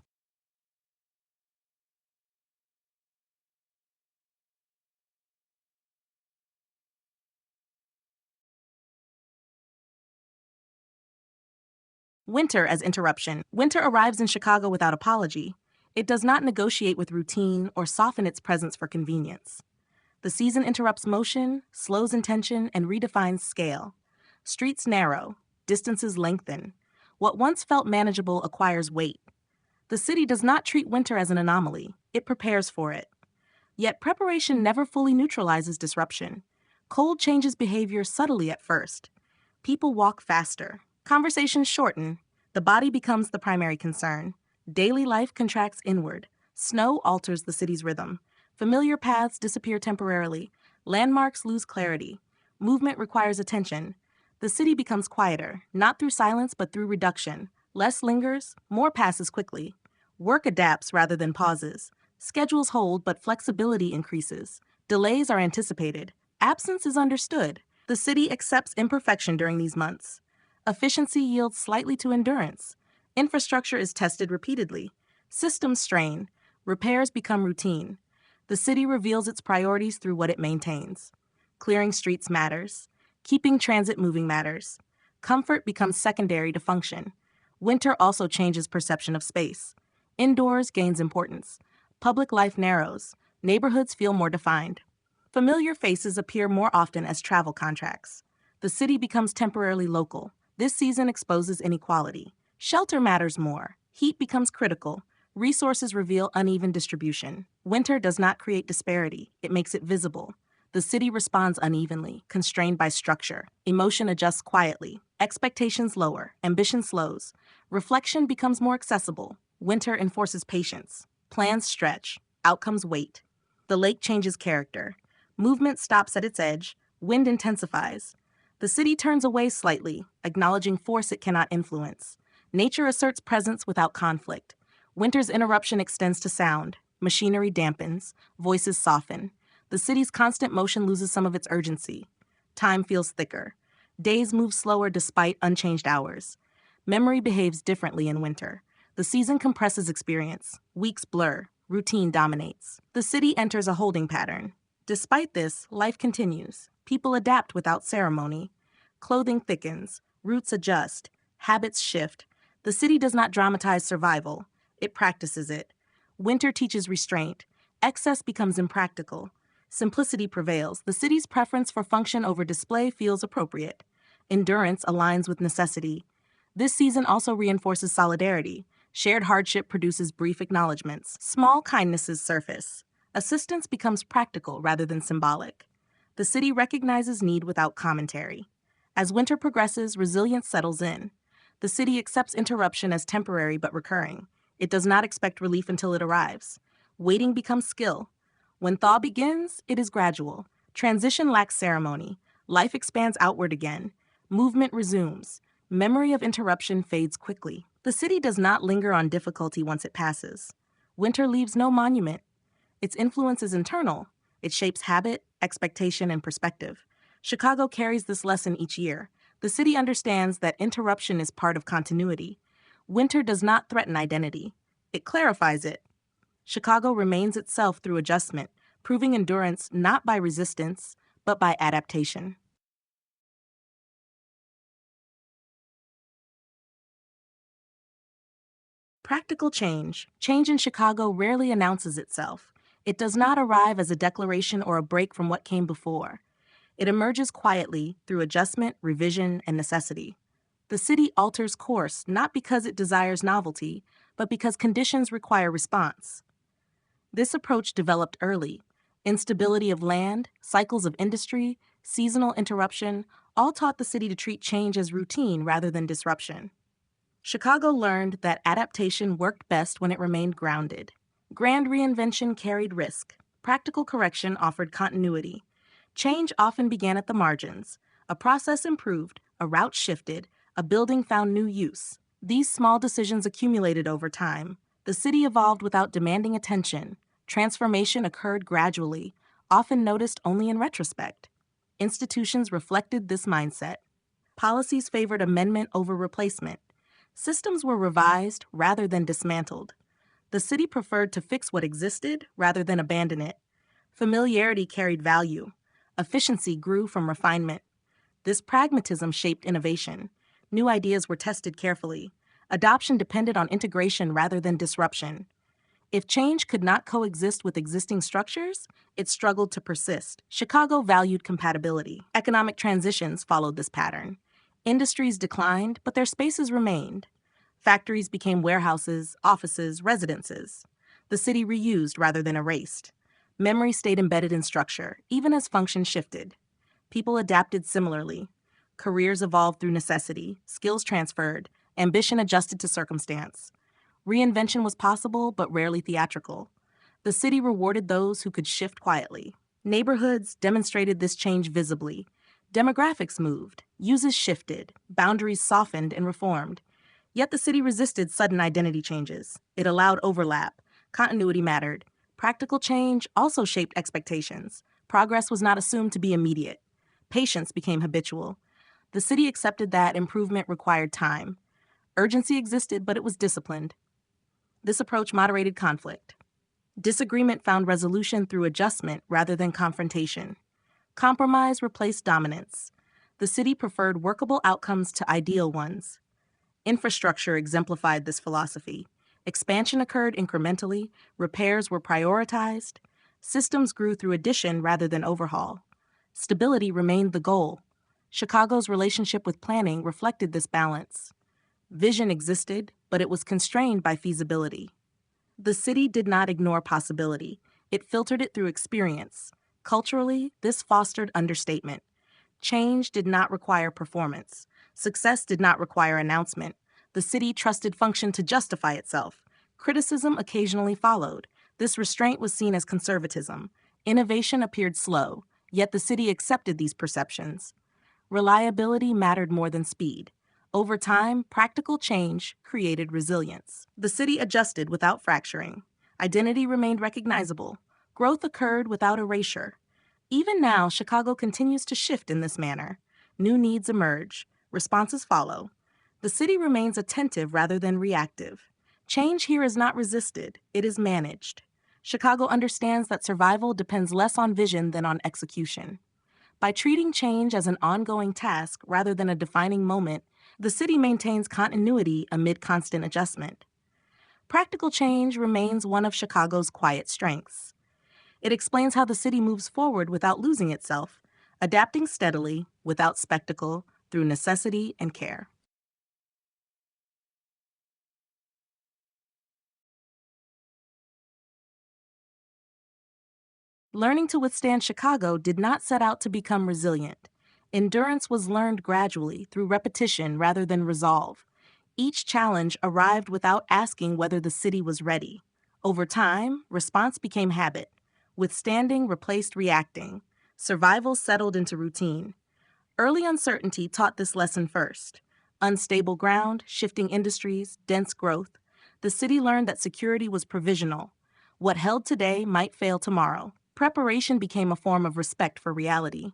Winter as interruption. Winter arrives in Chicago without apology. It does not negotiate with routine or soften its presence for convenience. The season interrupts motion, slows intention, and redefines scale. Streets narrow, distances lengthen. What once felt manageable acquires weight. The city does not treat winter as an anomaly. It prepares for it. Yet preparation never fully neutralizes disruption. Cold changes behavior subtly at first. People walk faster. Conversations shorten. The body becomes the primary concern. Daily life contracts inward. Snow alters the city's rhythm. Familiar paths disappear temporarily. Landmarks lose clarity. Movement requires attention. The city becomes quieter, not through silence but through reduction. Less lingers, more passes quickly. Work adapts rather than pauses. Schedules hold, but flexibility increases. Delays are anticipated. Absence is understood. The city accepts imperfection during these months. Efficiency yields slightly to endurance. Infrastructure is tested repeatedly. Systems strain. Repairs become routine. The city reveals its priorities through what it maintains. Clearing streets matters. Keeping transit moving matters. Comfort becomes secondary to function. Winter also changes perception of space. Indoors gains importance. Public life narrows. Neighborhoods feel more defined. Familiar faces appear more often as travel contracts. The city becomes temporarily local. This season exposes inequality. Shelter matters more. Heat becomes critical. Resources reveal uneven distribution. Winter does not create disparity. It makes it visible. The city responds unevenly, constrained by structure. Emotion adjusts quietly. Expectations lower. Ambition slows. Reflection becomes more accessible. Winter enforces patience. Plans stretch. Outcomes wait. The lake changes character. Movement stops at its edge. Wind intensifies. The city turns away slightly, acknowledging force it cannot influence. Nature asserts presence without conflict. Winter's interruption extends to sound. Machinery dampens. Voices soften. The city's constant motion loses some of its urgency. Time feels thicker. Days move slower despite unchanged hours. Memory behaves differently in winter. The season compresses experience. Weeks blur. Routine dominates. The city enters a holding pattern. Despite this, life continues. People adapt without ceremony. Clothing thickens. Routes adjust. Habits shift. The city does not dramatize survival. It practices it. Winter teaches restraint. Excess becomes impractical. Simplicity prevails. The city's preference for function over display feels appropriate. Endurance aligns with necessity. This season also reinforces solidarity. Shared hardship produces brief acknowledgments. Small kindnesses surface. Assistance becomes practical rather than symbolic. The city recognizes need without commentary. As winter progresses, resilience settles in. The city accepts interruption as temporary but recurring. It does not expect relief until it arrives. Waiting becomes skill. When thaw begins, it is gradual. Transition lacks ceremony. Life expands outward again. Movement resumes. Memory of interruption fades quickly. The city does not linger on difficulty once it passes. Winter leaves no monument. Its influence is internal. It shapes habit, expectation, and perspective. Chicago carries this lesson each year. The city understands that interruption is part of continuity. Winter does not threaten identity. It clarifies it. Chicago remains itself through adjustment, proving endurance not by resistance, but by adaptation. Practical change. Change in Chicago rarely announces itself. It does not arrive as a declaration or a break from what came before. It emerges quietly through adjustment, revision, and necessity. The city alters course not because it desires novelty, but because conditions require response. This approach developed early. Instability of land, cycles of industry, seasonal interruption all taught the city to treat change as routine rather than disruption. Chicago learned that adaptation worked best when it remained grounded. Grand reinvention carried risk. Practical correction offered continuity. Change often began at the margins. A process improved, a route shifted, a building found new use. These small decisions accumulated over time. The city evolved without demanding attention. Transformation occurred gradually, often noticed only in retrospect. Institutions reflected this mindset. Policies favored amendment over replacement. Systems were revised rather than dismantled. The city preferred to fix what existed rather than abandon it. Familiarity carried value. Efficiency grew from refinement. This pragmatism shaped innovation. New ideas were tested carefully. Adoption depended on integration rather than disruption. If change could not coexist with existing structures, it struggled to persist. Chicago valued compatibility. Economic transitions followed this pattern. Industries declined, but their spaces remained. Factories became warehouses, offices, residences. The city reused rather than erased. Memory stayed embedded in structure, even as function shifted. People adapted similarly. Careers evolved through necessity, skills transferred, ambition adjusted to circumstance. Reinvention was possible, but rarely theatrical. The city rewarded those who could shift quietly. Neighborhoods demonstrated this change visibly. Demographics moved, uses shifted, boundaries softened and reformed. Yet the city resisted sudden identity changes. It allowed overlap. Continuity mattered. Practical change also shaped expectations. Progress was not assumed to be immediate. Patience became habitual. The city accepted that improvement required time. Urgency existed, but it was disciplined. This approach moderated conflict. Disagreement found resolution through adjustment rather than confrontation. Compromise replaced dominance. The city preferred workable outcomes to ideal ones. Infrastructure exemplified this philosophy. Expansion occurred incrementally, repairs were prioritized, systems grew through addition rather than overhaul. Stability remained the goal. Chicago's relationship with planning reflected this balance. Vision existed, but it was constrained by feasibility. The city did not ignore possibility. It filtered it through experience. Culturally, this fostered understatement. Change did not require performance. Success did not require announcement. The city trusted function to justify itself. Criticism occasionally followed. This restraint was seen as conservatism. Innovation appeared slow, yet the city accepted these perceptions. Reliability mattered more than speed. Over time, practical change created resilience. The city adjusted without fracturing. Identity remained recognizable. Growth occurred without erasure. Even now, Chicago continues to shift in this manner. New needs emerge. Responses follow. The city remains attentive rather than reactive. Change here is not resisted, it is managed. Chicago understands that survival depends less on vision than on execution. By treating change as an ongoing task rather than a defining moment, the city maintains continuity amid constant adjustment. Practical change remains one of Chicago's quiet strengths. It explains how the city moves forward without losing itself, adapting steadily, without spectacle, through necessity and care. Learning to withstand Chicago did not set out to become resilient. Endurance was learned gradually through repetition rather than resolve. Each challenge arrived without asking whether the city was ready. Over time, response became habit. Withstanding replaced reacting. Survival settled into routine. Early uncertainty taught this lesson first. Unstable ground, shifting industries, dense growth. The city learned that security was provisional. What held today might fail tomorrow. Preparation became a form of respect for reality.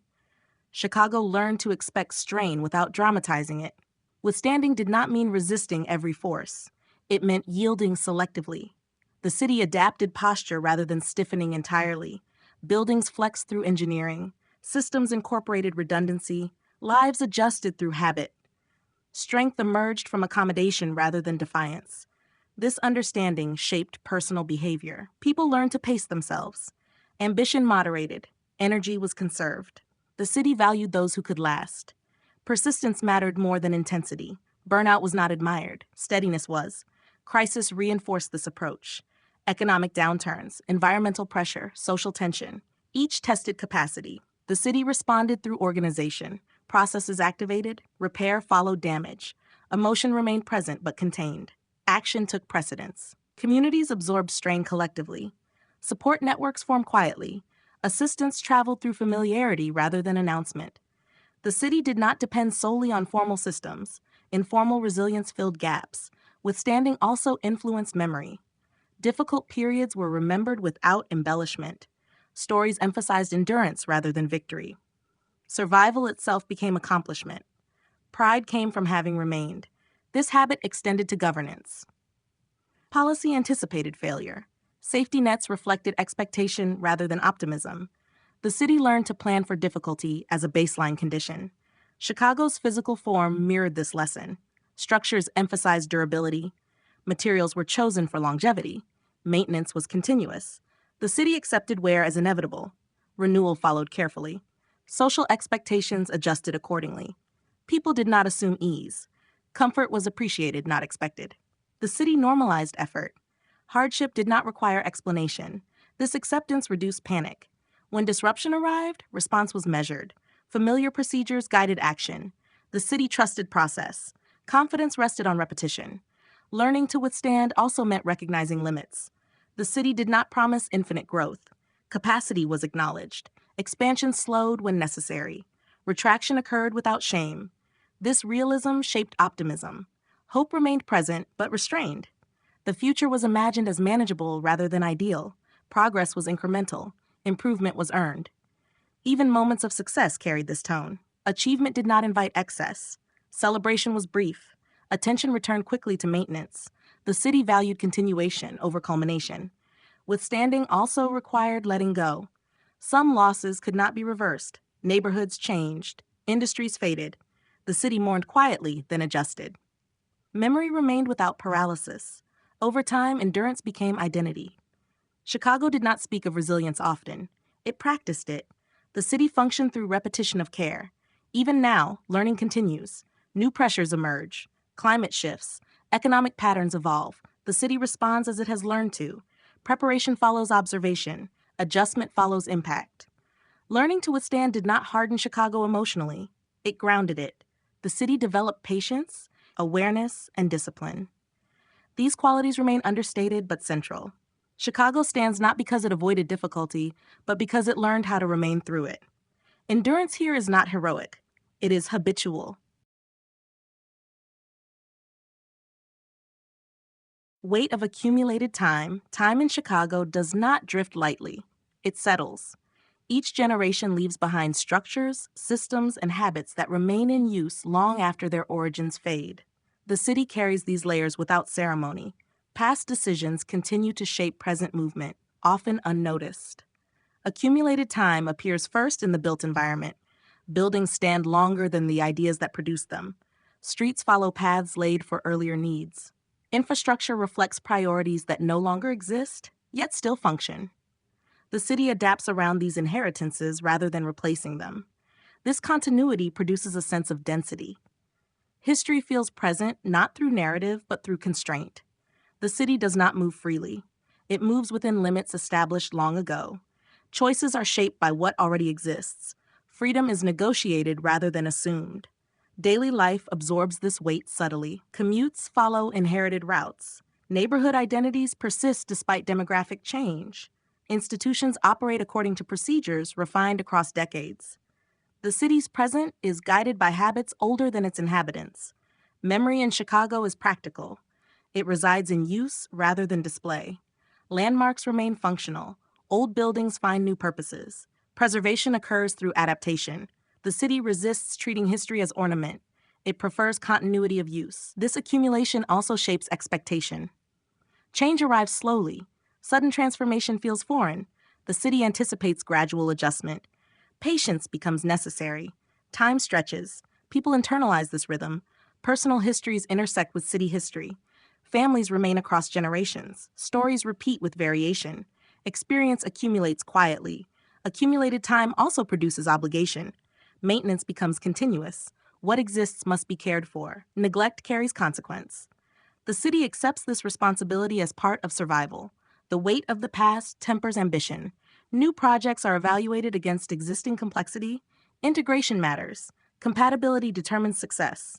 Chicago learned to expect strain without dramatizing it. Withstanding did not mean resisting every force. It meant yielding selectively. The city adapted posture rather than stiffening entirely. Buildings flexed through engineering. Systems incorporated redundancy. Lives adjusted through habit. Strength emerged from accommodation rather than defiance. This understanding shaped personal behavior. People learned to pace themselves. Ambition moderated. Energy was conserved. The city valued those who could last. Persistence mattered more than intensity. Burnout was not admired. Steadiness was. Crisis reinforced this approach. Economic downturns, environmental pressure, social tension. Each tested capacity. The city responded through organization. Processes activated, repair followed damage. Emotion remained present but contained. Action took precedence. Communities absorbed strain collectively. Support networks formed quietly. Assistance traveled through familiarity rather than announcement. The city did not depend solely on formal systems. Informal resilience filled gaps. Withstanding also influenced memory. Difficult periods were remembered without embellishment. Stories emphasized endurance rather than victory. Survival itself became accomplishment. Pride came from having remained. This habit extended to governance. Policy anticipated failure. Safety nets reflected expectation rather than optimism. The city learned to plan for difficulty as a baseline condition. Chicago's physical form mirrored this lesson. Structures emphasized durability. Materials were chosen for longevity. Maintenance was continuous. The city accepted wear as inevitable. Renewal followed carefully. Social expectations adjusted accordingly. People did not assume ease. Comfort was appreciated, not expected. The city normalized effort. Hardship did not require explanation. This acceptance reduced panic. When disruption arrived, response was measured. Familiar procedures guided action. The city trusted process. Confidence rested on repetition. Learning to withstand also meant recognizing limits. The city did not promise infinite growth. Capacity was acknowledged. Expansion slowed when necessary. Retraction occurred without shame. This realism shaped optimism. Hope remained present, but restrained. The future was imagined as manageable rather than ideal. Progress was incremental. Improvement was earned. Even moments of success carried this tone. Achievement did not invite excess. Celebration was brief. Attention returned quickly to maintenance. The city valued continuation over culmination. Withstanding also required letting go. Some losses could not be reversed. Neighborhoods changed. Industries faded. The city mourned quietly, then adjusted. Memory remained without paralysis. Over time, endurance became identity. Chicago did not speak of resilience often. It practiced it. The city functioned through repetition of care. Even now, learning continues. New pressures emerge. Climate shifts. Economic patterns evolve. The city responds as it has learned to. Preparation follows observation. Adjustment follows impact. Learning to withstand did not harden Chicago emotionally. It grounded it. The city developed patience, awareness, and discipline. These qualities remain understated but central. Chicago stands not because it avoided difficulty, but because it learned how to remain through it. Endurance here is not heroic. It is habitual. Weight of accumulated time in Chicago does not drift lightly. It settles. Each generation leaves behind structures, systems, and habits that remain in use long after their origins fade. The city carries these layers without ceremony. Past decisions continue to shape present movement, often unnoticed. Accumulated time appears first in the built environment. Buildings stand longer than the ideas that produce them. Streets follow paths laid for earlier needs. Infrastructure reflects priorities that no longer exist, yet still function. The city adapts around these inheritances rather than replacing them. This continuity produces a sense of density. History feels present not through narrative but through constraint. The city does not move freely. It moves within limits established long ago. Choices are shaped by what already exists. Freedom is negotiated rather than assumed. Daily life absorbs this weight subtly. Commutes follow inherited routes. Neighborhood identities persist despite demographic change. Institutions operate according to procedures refined across decades. The city's present is guided by habits older than its inhabitants. Memory in Chicago is practical. It resides in use rather than display. Landmarks remain functional. Old buildings find new purposes. Preservation occurs through adaptation. The city resists treating history as ornament. It prefers continuity of use. This accumulation also shapes expectation. Change arrives slowly. Sudden transformation feels foreign. The city anticipates gradual adjustment. Patience becomes necessary. Time stretches. People internalize this rhythm. Personal histories intersect with city history. Families remain across generations. Stories repeat with variation. Experience accumulates quietly. Accumulated time also produces obligation. Maintenance becomes continuous. What exists must be cared for. Neglect carries consequence. The city accepts this responsibility as part of survival. The weight of the past tempers ambition. New projects are evaluated against existing complexity. Integration matters. Compatibility determines success.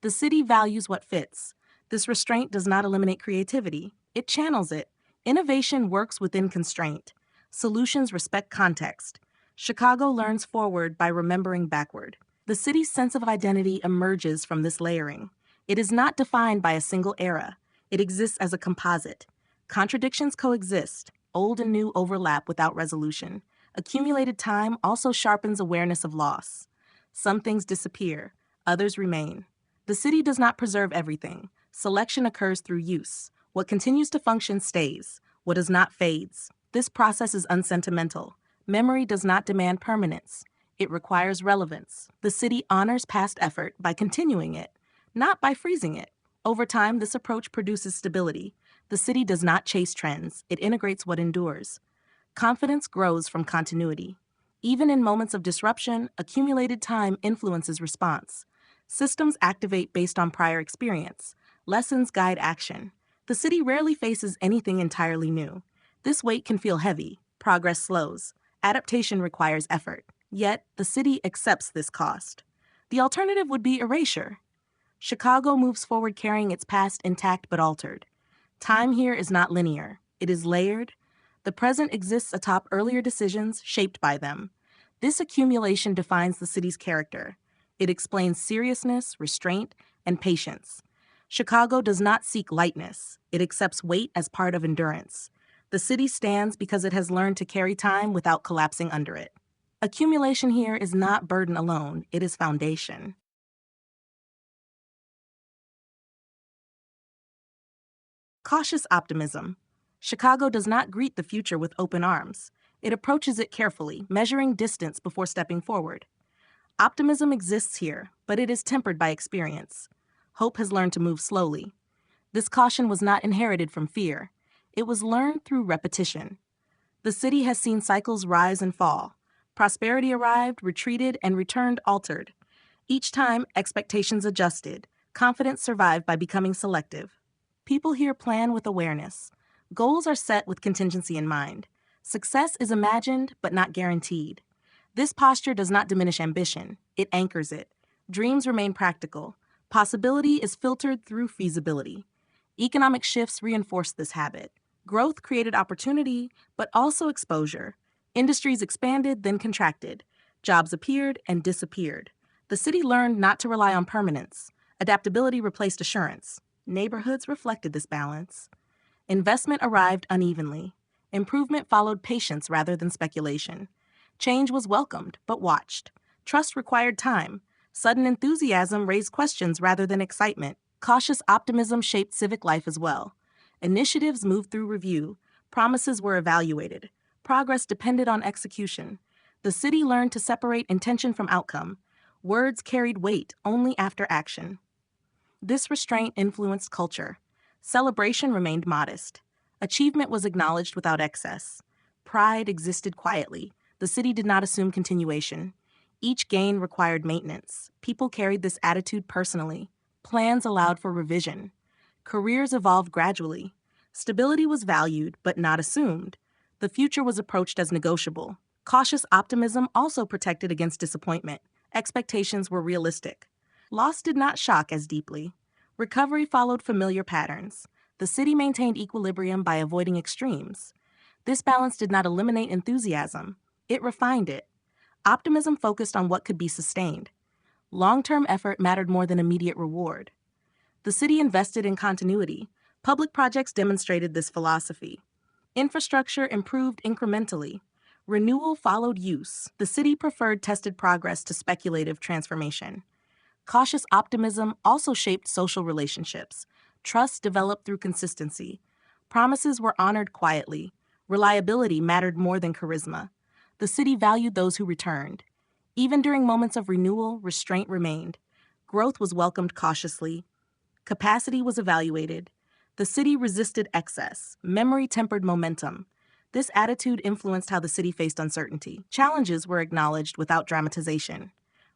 The city values what fits. This restraint does not eliminate creativity. It channels it. Innovation works within constraint. Solutions respect context. Chicago learns forward by remembering backward. The city's sense of identity emerges from this layering. It is not defined by a single era. It exists as a composite. Contradictions coexist. Old and new overlap without resolution. Accumulated time also sharpens awareness of loss. Some things disappear. Others remain. The city does not preserve everything. Selection occurs through use. What continues to function stays. What does not fades. This process is unsentimental. Memory does not demand permanence. It requires relevance. The city honors past effort by continuing it, not by freezing it. Over time, this approach produces stability. The city does not chase trends. It integrates what endures. Confidence grows from continuity. Even in moments of disruption, accumulated time influences response. Systems activate based on prior experience. Lessons guide action. The city rarely faces anything entirely new. This weight can feel heavy. Progress slows. Adaptation requires effort. Yet, the city accepts this cost. The alternative would be erasure. Chicago moves forward carrying its past intact but altered. Time here is not linear. It is layered. The present exists atop earlier decisions shaped by them. This accumulation defines the city's character. It explains seriousness, restraint, and patience. Chicago does not seek lightness. It accepts weight as part of endurance. The city stands because it has learned to carry time without collapsing under it. Accumulation here is not burden alone. It is foundation. Cautious optimism. Chicago does not greet the future with open arms. It approaches it carefully, measuring distance before stepping forward. Optimism exists here, but it is tempered by experience. Hope has learned to move slowly. This caution was not inherited from fear. It was learned through repetition. The city has seen cycles rise and fall. Prosperity arrived, retreated, and returned altered. Each time, expectations adjusted. Confidence survived by becoming selective. People here plan with awareness. Goals are set with contingency in mind. Success is imagined, but not guaranteed. This posture does not diminish ambition. It anchors it. Dreams remain practical. Possibility is filtered through feasibility. Economic shifts reinforce this habit. Growth created opportunity, but also exposure. Industries expanded, then contracted. Jobs appeared and disappeared. The city learned not to rely on permanence. Adaptability replaced assurance. Neighborhoods reflected this balance. Investment arrived unevenly. Improvement followed patience rather than speculation. Change was welcomed, but watched. Trust required time. Sudden enthusiasm raised questions rather than excitement. Cautious optimism shaped civic life as well. Initiatives moved through review. Promises were evaluated. Progress depended on execution. The city learned to separate intention from outcome. Words carried weight only after action. This restraint influenced culture. Celebration remained modest. Achievement was acknowledged without excess. Pride existed quietly. The city did not assume continuation. Each gain required maintenance. People carried this attitude personally. Plans allowed for revision. Careers evolved gradually. Stability was valued, but not assumed. The future was approached as negotiable. Cautious optimism also protected against disappointment. Expectations were realistic. Loss did not shock as deeply. Recovery followed familiar patterns. The city maintained equilibrium by avoiding extremes. This balance did not eliminate enthusiasm. It refined it. Optimism focused on what could be sustained. Long-term effort mattered more than immediate reward. The city invested in continuity. Public projects demonstrated this philosophy. Infrastructure improved incrementally. Renewal followed use. The city preferred tested progress to speculative transformation. Cautious optimism also shaped social relationships. Trust developed through consistency. Promises were honored quietly. Reliability mattered more than charisma. The city valued those who returned. Even during moments of renewal, restraint remained. Growth was welcomed cautiously. Capacity was evaluated. The city resisted excess. Memory tempered momentum. This attitude influenced how the city faced uncertainty. Challenges were acknowledged without dramatization.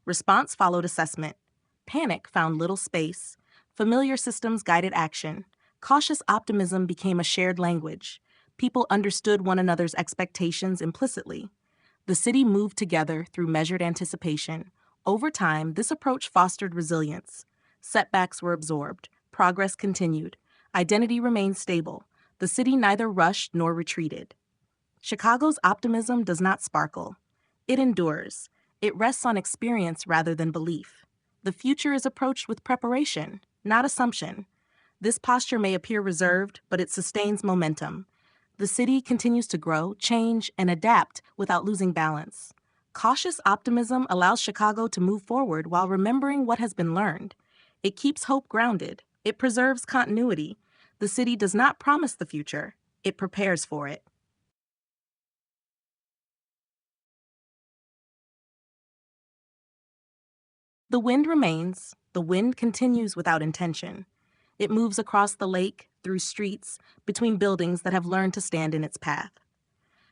Response followed assessment. Panic found little space. Familiar systems guided action. Cautious optimism became a shared language. People understood one another's expectations implicitly. The city moved together through measured anticipation. Over time, this approach fostered resilience. Setbacks were absorbed. Progress continued. Identity remained stable. The city neither rushed nor retreated. Chicago's optimism does not sparkle. It endures. It rests on experience rather than belief. The future is approached with preparation, not assumption. This posture may appear reserved, but it sustains momentum. The city continues to grow, change, and adapt without losing balance. Cautious optimism allows Chicago to move forward while remembering what has been learned. It keeps hope grounded. It preserves continuity. The city does not promise the future. It prepares for it. The wind remains. The wind continues without intention. It moves across the lake, through streets, between buildings that have learned to stand in its path.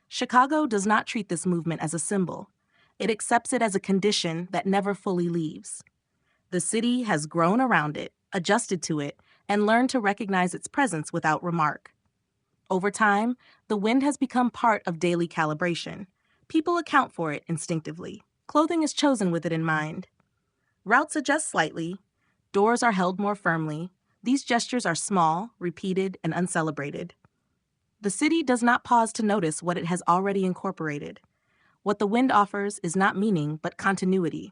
Chicago does not treat this movement as a symbol. It accepts it as a condition that never fully leaves. The city has grown around it, adjusted to it, and learned to recognize its presence without remark. Over time, the wind has become part of daily calibration. People account for it instinctively. Clothing is chosen with it in mind. Routes adjust slightly. Doors are held more firmly. These gestures are small, repeated, and uncelebrated. The city does not pause to notice what it has already incorporated. What the wind offers is not meaning, but continuity.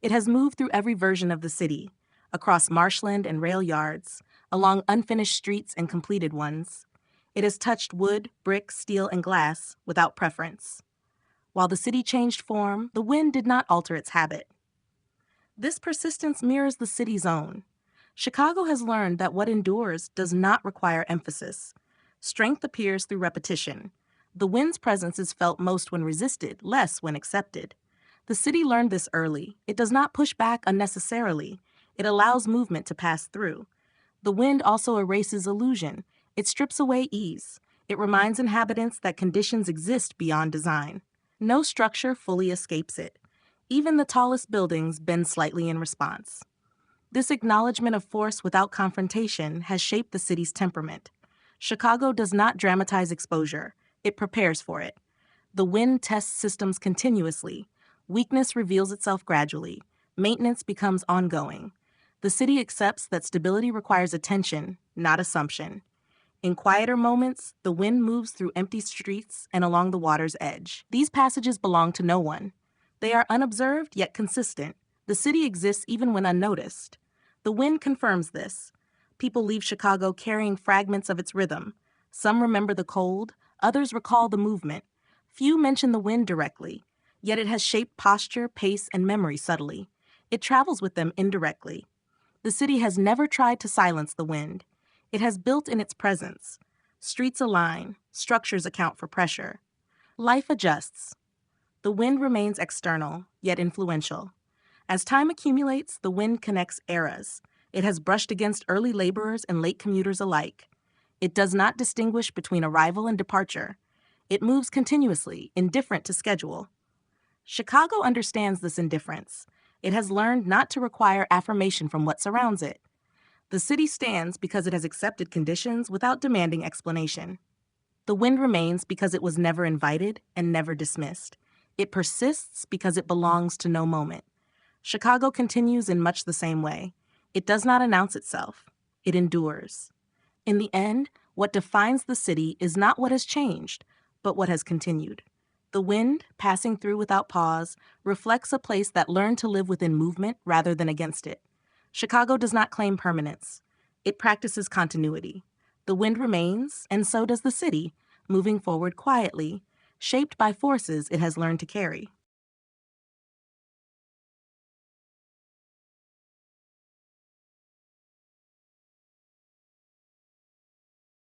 It has moved through every version of the city, across marshland and rail yards, along unfinished streets and completed ones. It has touched wood, brick, steel, and glass without preference. While the city changed form, the wind did not alter its habit. This persistence mirrors the city's own. Chicago has learned that what endures does not require emphasis. Strength appears through repetition. The wind's presence is felt most when resisted, less when accepted. The city learned this early. It does not push back unnecessarily. It allows movement to pass through. The wind also erases illusion. It strips away ease. It reminds inhabitants that conditions exist beyond design. No structure fully escapes it. Even the tallest buildings bend slightly in response. This acknowledgement of force without confrontation has shaped the city's temperament. Chicago does not dramatize exposure. It prepares for it. The wind tests systems continuously. Weakness reveals itself gradually. Maintenance becomes ongoing. The city accepts that stability requires attention, not assumption. In quieter moments, the wind moves through empty streets and along the water's edge. These passages belong to no one. They are unobserved yet consistent. The city exists even when unnoticed. The wind confirms this. People leave Chicago carrying fragments of its rhythm. Some remember the cold, others recall the movement. Few mention the wind directly, yet it has shaped posture, pace, and memory subtly. It travels with them indirectly. The city has never tried to silence the wind. It has built in its presence. Streets align, structures account for pressure. Life adjusts. The wind remains external, yet influential. As time accumulates, the wind connects eras. It has brushed against early laborers and late commuters alike. It does not distinguish between arrival and departure. It moves continuously, indifferent to schedule. Chicago understands this indifference. It has learned not to require affirmation from what surrounds it. The city stands because it has accepted conditions without demanding explanation. The wind remains because it was never invited and never dismissed. It persists because it belongs to no moment. Chicago continues in much the same way. It does not announce itself. It endures. In the end, what defines the city is not what has changed, but what has continued. The wind, passing through without pause, reflects a place that learned to live within movement rather than against it. Chicago does not claim permanence. It practices continuity. The wind remains, and so does the city, moving forward quietly, shaped by forces it has learned to carry.